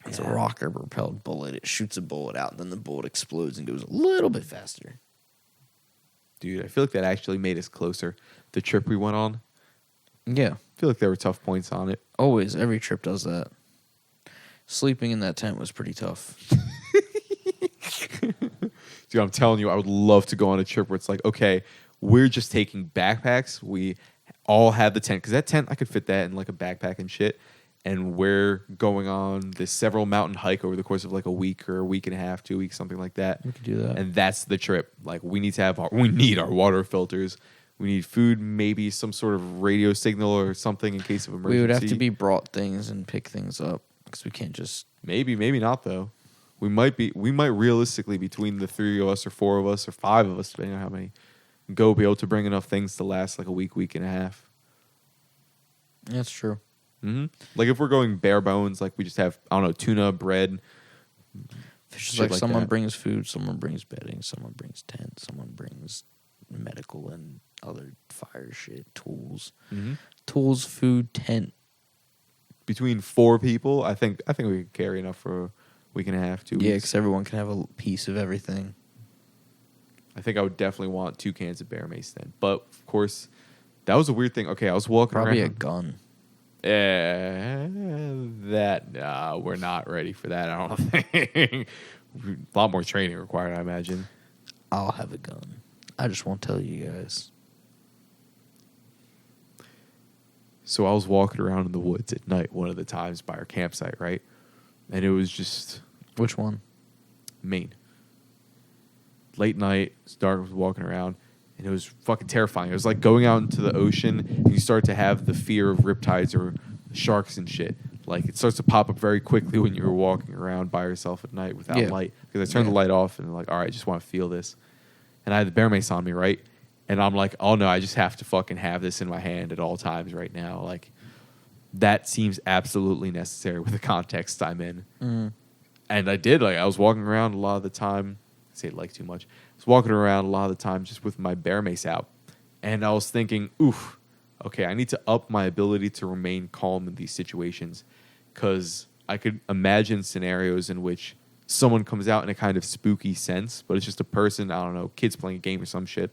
It's a rocket propelled bullet. It shoots a bullet out, and then the bullet explodes and goes a little bit faster. Dude, I feel like that actually made us closer. The trip we went on, Yeah. I feel like there were tough points on it. Always. Every trip does that. Sleeping in that tent was pretty tough. Dude, I'm telling you, I would love to go on a trip where it's like, okay, we're just taking backpacks. We all have the tent. Because that tent, I could fit that in like a backpack and shit. And we're going on this several mountain hike over the course of like a week or a week and a half, 2 weeks, something like that. We could do that. And that's the trip. Like we need our water filters. We need food, maybe some sort of radio signal or something in case of emergency. We would have to be brought things and pick things up because we can't just. Maybe not though. We might realistically, between the 3 of us or 4 of us or 5 of us, depending on how many, be able to bring enough things to last like a week and a half. That's true. Mm-hmm. Like if we're going bare bones, like we just have, I don't know, tuna, bread, It's just Shit like like someone that. brings food, someone brings bedding, someone brings tent, someone brings medical and other fire shit, tools. Mm-hmm. Tools, food, tent. Between 4 people, I think we could carry enough for a week and a half, 2 Yeah, weeks. because everyone can have a piece of everything. I think I would definitely want 2 cans of bear mace then. But of course, that was a weird thing. Okay, I was walking Probably a around. gun. We're not ready for that. I don't think. A lot more training required, I imagine. I'll have a gun. I just won't tell you guys. So I was walking around in the woods at night one of the times by our campsite, right? And it was just Which one? Maine. Late night, it's dark, I was walking around, and it was fucking terrifying. It was like going out into the ocean, and you start to have the fear of riptides or sharks and shit. Like, it starts to pop up very quickly when you're walking around by yourself at night without Yeah. light. Because I turned the light off, and like, all right, I just want to feel this. And I had the bear mace on me, right? And I'm like, oh no, I just have to fucking have this in my hand at all times right now. Like, that seems absolutely necessary with the context I'm in. Mm. And I did. Like, I was walking around a lot of the time. I say like too much. I was walking around a lot of the time just with my bear mace out. And I was thinking, oof, okay, I need to up my ability to remain calm in these situations. Because I could imagine scenarios in which someone comes out in a kind of spooky sense, but it's just a person, I don't know, kids playing a game or some shit,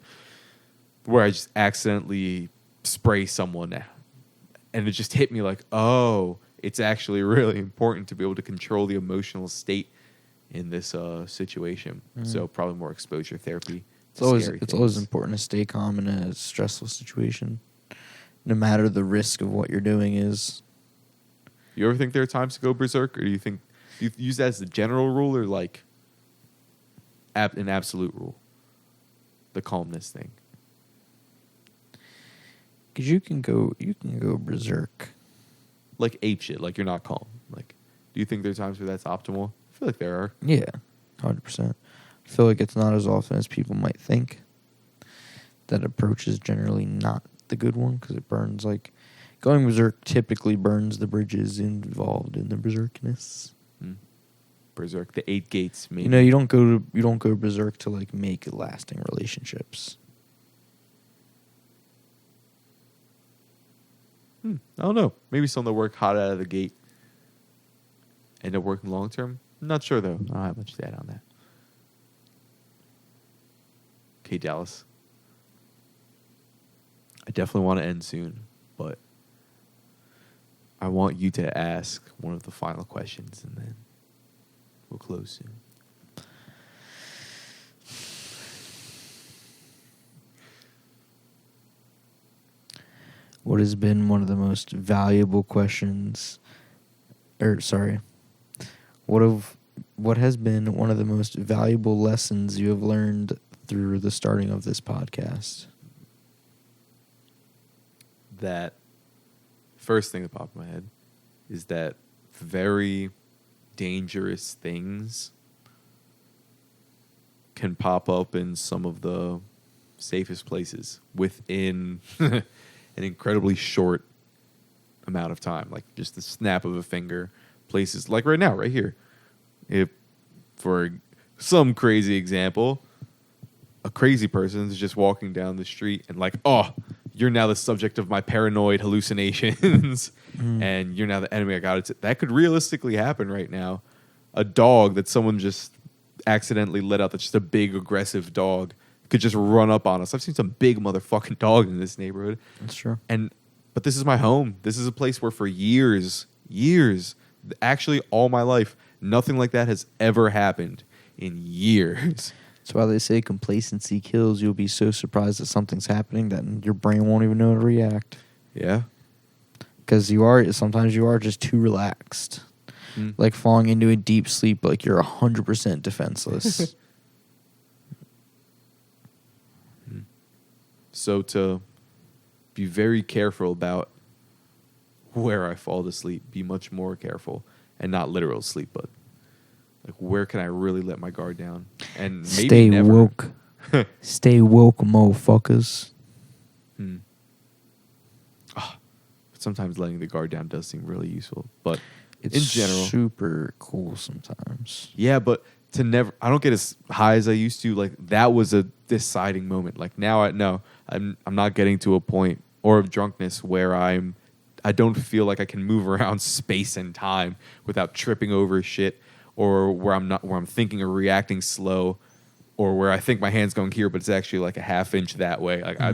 where I just accidentally spray someone. And it just hit me like, oh, it's actually really important to be able to control the emotional state in this situation. So probably more exposure therapy. It's always important to stay calm in a stressful situation, no matter the risk of what you're doing is. You ever think there are times to go berserk, or do you use that as the general rule, or like an absolute rule? The calmness thing. Because you can go berserk. Like ape shit, like you're not calm. Like, do you think there are times where that's optimal? I feel like there are. Yeah, 100%. I feel like it's not as often as people might think. That approach is generally not the good one because it burns like going berserk typically burns the bridges involved in the berserkness. Berserk, the 8 gates. Maybe. You know, you don't go berserk to like make lasting relationships. I don't know. Maybe some that work hot out of the gate end up working long term. I'm not sure though. I don't have much to add on that. Okay, Dallas. I definitely want to end soon, but I want you to ask one of the final questions, and then we'll close soon. What has been one of the most valuable questions, what has been one of the most valuable lessons you have learned through the starting of this podcast? That first thing that popped in my head is that very dangerous things can pop up in some of the safest places within an incredibly short amount of time, like just the snap of a finger. Places like right now, right here. If, for some crazy example, a crazy person is just walking down the street and like, oh, you're now the subject of my paranoid hallucinations, and you're now the enemy. I got it. That could realistically happen right now. A dog that someone just accidentally let out, that's just a big aggressive dog, could just run up on us. I've seen some big motherfucking dogs in this neighborhood. That's true. But this is my home. This is a place where for years, actually all my life, nothing like that has ever happened in years. That's why they say complacency kills. You'll be so surprised that something's happening that your brain won't even know how to react. Yeah. Because sometimes you are just too relaxed. Like falling into a deep sleep like you're 100% defenseless. So to be very careful about where I fall to sleep, be much more careful, and not literal sleep, but like where can I really let my guard down? And maybe Stay never. woke. Stay woke, motherfuckers. But sometimes letting the guard down does seem really useful. But It's in general. super cool sometimes. Yeah, but I don't get as high as I used to. Like that was a deciding moment. Like now I'm not getting to a point or of drunkenness where I don't feel like I can move around space and time without tripping over shit, or where I'm thinking or reacting slow, or where I think my hand's going here but it's actually like a half inch that way. Like I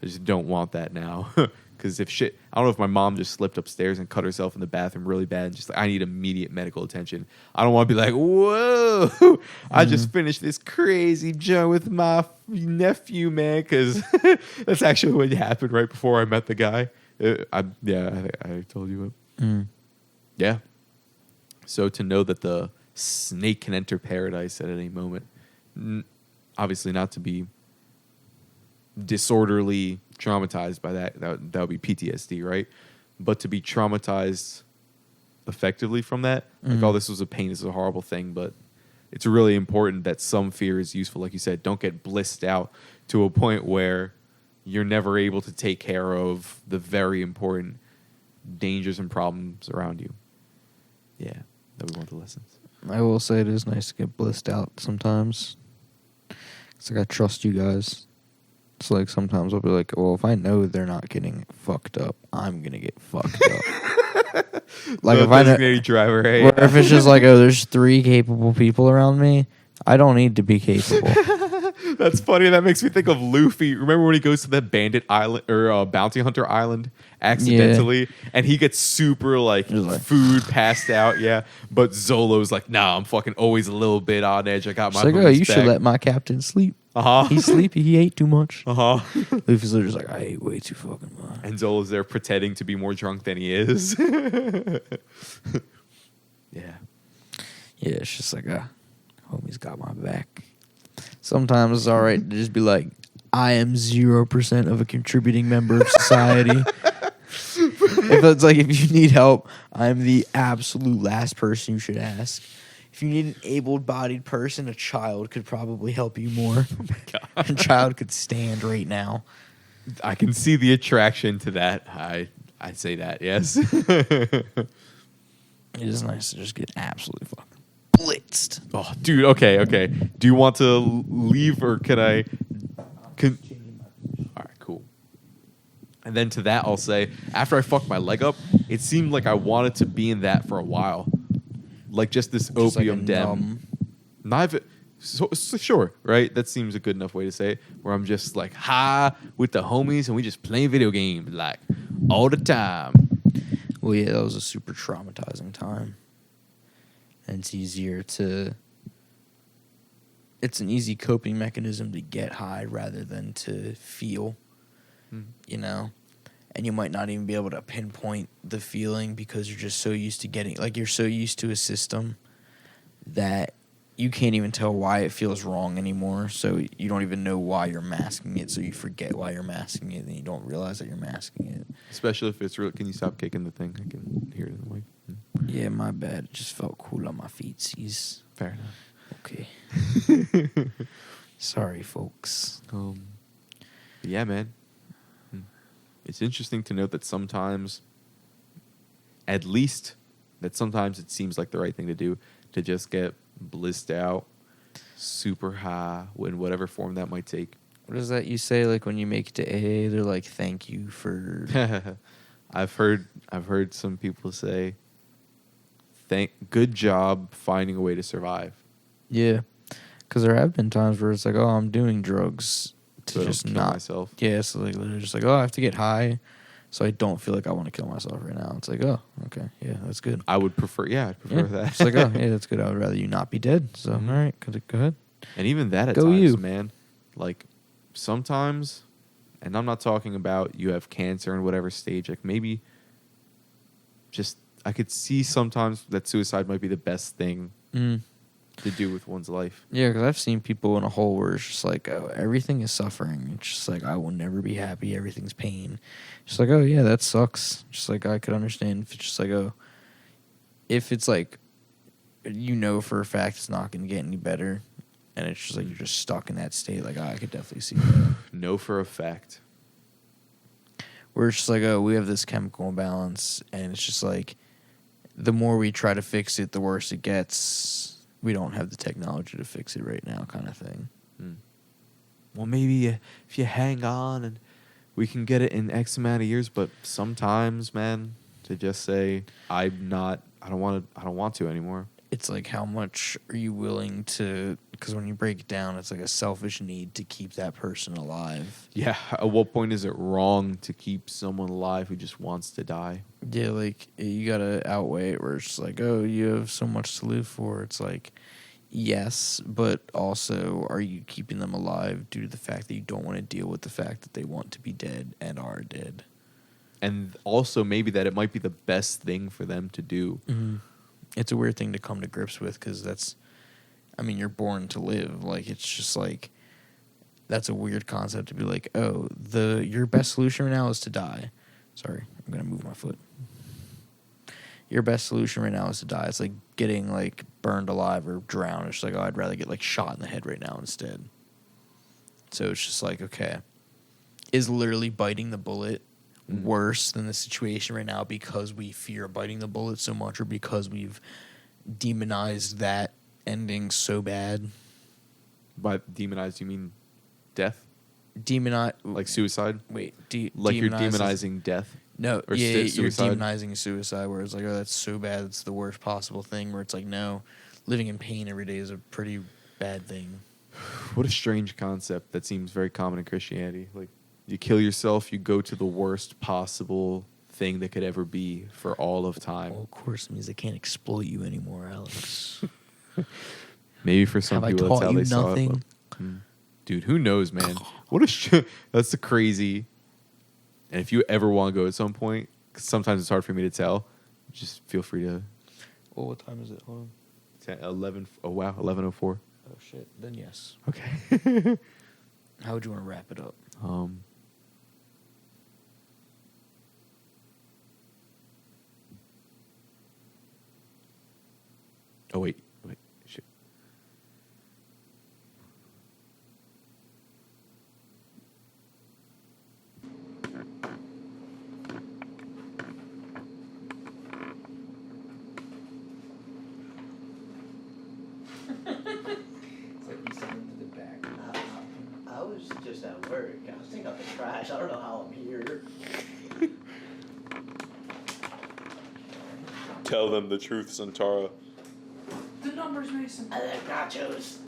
just don't want that now. Because if shit, I don't know if my mom just slipped upstairs and cut herself in the bathroom really bad. And just like, I need immediate medical attention. I don't want to be like, whoa, I just finished this crazy joke with my nephew, man. Because that's actually what happened right before I met the guy. I told you it. Yeah. So to know that the snake can enter paradise at any moment, obviously not to be disorderly traumatized by that would be PTSD, right? But to be traumatized effectively from that, like, oh, this was a pain, this is a horrible thing, but it's really important that some fear is useful. Like you said, don't get blissed out to a point where you're never able to take care of the very important dangers and problems around you. Yeah, that we want the lessons. I will say it is nice to get blissed out sometimes. It's like I trust you guys. It's like sometimes I'll be like, well, if I know they're not getting fucked up, I'm gonna get fucked up. Like if I know, driver, hey. or if it's just like, oh, there's 3 capable people around me, I don't need to be capable. That's funny. That makes me think of Luffy. Remember when he goes to that bandit island or bounty hunter island accidentally, and he gets super like food passed out. Yeah, but Zolo's like, nah, I'm fucking always a little bit on edge. I got my. It's like, oh, you should let my captain sleep. He's sleepy. He ate too much. Luffy's literally just like, I ate way too fucking much. And Zolo's there pretending to be more drunk than he is. Yeah. Yeah, it's just like, homie's got my back. Sometimes it's all right to just be like, I am 0% of a contributing member of society. If it's like, if you need help, I'm the absolute last person you should ask. If you need an able-bodied person, a child could probably help you more. Oh my God. A child could stand right now. I can see the attraction to that. I'd say that, yes. It is nice to just get absolutely fucking blitzed. Oh, dude, okay. Do you want to leave or can I... All right, cool. And then to that, I'll say, after I fucked my leg up, it seemed like I wanted to be in that for a while. Like just this just opium like den. Sure, right? That seems a good enough way to say it. Where I'm just like high with the homies and we just playing video games like all the time. Well, yeah, that was a super traumatizing time. And it's an easy coping mechanism to get high rather than to feel, you know? And you might not even be able to pinpoint the feeling because you're just so used to you're so used to a system that you can't even tell why it feels wrong anymore. So you don't even know why you're masking it. So you forget why you're masking it and you don't realize that you're masking it. Especially if it's real. Can you stop kicking the thing? I can hear it in the mic. Yeah, my bad. It just felt cool on my feet. Fair enough. Okay. Sorry, folks. Yeah, man. It's interesting to note that sometimes it seems like the right thing to do to just get blissed out, super high, in whatever form that might take. What is that you say? Like when you make it to AA, they're like, "Thank you for." I've heard some people say, good job finding a way to survive." Yeah, because there have been times where it's like, "Oh, I'm doing drugs to just kill not myself." Yeah, so like literally just like, "Oh, I have to get high, so I don't feel like I want to kill myself right now." It's like, "Oh, okay, yeah, that's good." I'd prefer that. It's like, "Oh, yeah, that's good. I would rather you not be dead." So, all right, go ahead. And even that at Go times, you. man. Like sometimes, and I'm not talking about you have cancer in whatever stage. Like maybe just I could see sometimes that suicide might be the best thing to do with one's life. Yeah, because I've seen people in a hole where it's just like, oh, everything is suffering. It's just like, I will never be happy. Everything's pain. Just like, oh, yeah, that sucks. Just like, I could understand if it's just like, oh, if it's like, you know for a fact it's not going to get any better, and it's just like you're just stuck in that state, like, I could definitely see that. Know for a fact. Where it's just like, oh, we have this chemical imbalance, and it's just like, the more we try to fix it, the worse it gets. We don't have the technology to fix it right now, kind of thing. Well, maybe if you hang on and we can get it in X amount of years, but sometimes, man, to just say I don't want to anymore. It's like, how much are you willing to? Because when you break it down, it's like a selfish need to keep that person alive. Yeah, at what point is it wrong to keep someone alive who just wants to die? Yeah, like you gotta outweigh it. Where it's just like, oh, you have so much to live for. It's like, yes, but also, are you keeping them alive due to the fact that you don't want to deal with the fact that they want to be dead and are dead? And also maybe that it might be the best thing for them to do. It's a weird thing to come to grips with, because you're born to live. Like, it's just like, that's a weird concept to be like, oh, your best solution right now is to die. Sorry, I'm gonna move my foot. Your best solution right now is to die. It's like getting like burned alive or drowned. It's like, oh, I'd rather get like shot in the head right now instead. So it's just like, okay, is literally biting the bullet worse than the situation right now because we fear biting the bullet so much, or because we've demonized that ending so bad? By demonized, you mean death? Like suicide? Wait, like you're demonizing death? No, or you're suicide? demonizing suicide, where it's like, oh, that's so bad, it's the worst possible thing, where it's like, no, living in pain every day is a pretty bad thing. What a strange concept that seems very common in Christianity. Like, you kill yourself, you go to the worst possible thing that could ever be for all of time. Well, of course, it means they can't exploit you anymore, Alex. Maybe for some Have people I that's taught how you they nothing? saw it. Dude, who knows, man? That's the crazy. And if you ever want to go at some point, 'cause sometimes it's hard for me to tell, just feel free to. Well, what time is it? Hold on. 11. Oh wow, 11:04. Oh shit. Then yes. Okay. How would you want to wrap it up? Oh wait, shit. It's like you sent him to the back. I was just at work. I was taking out the trash. I don't know how I'm here. Tell them the truth, Santara. The numbers, Mason. I like nachos.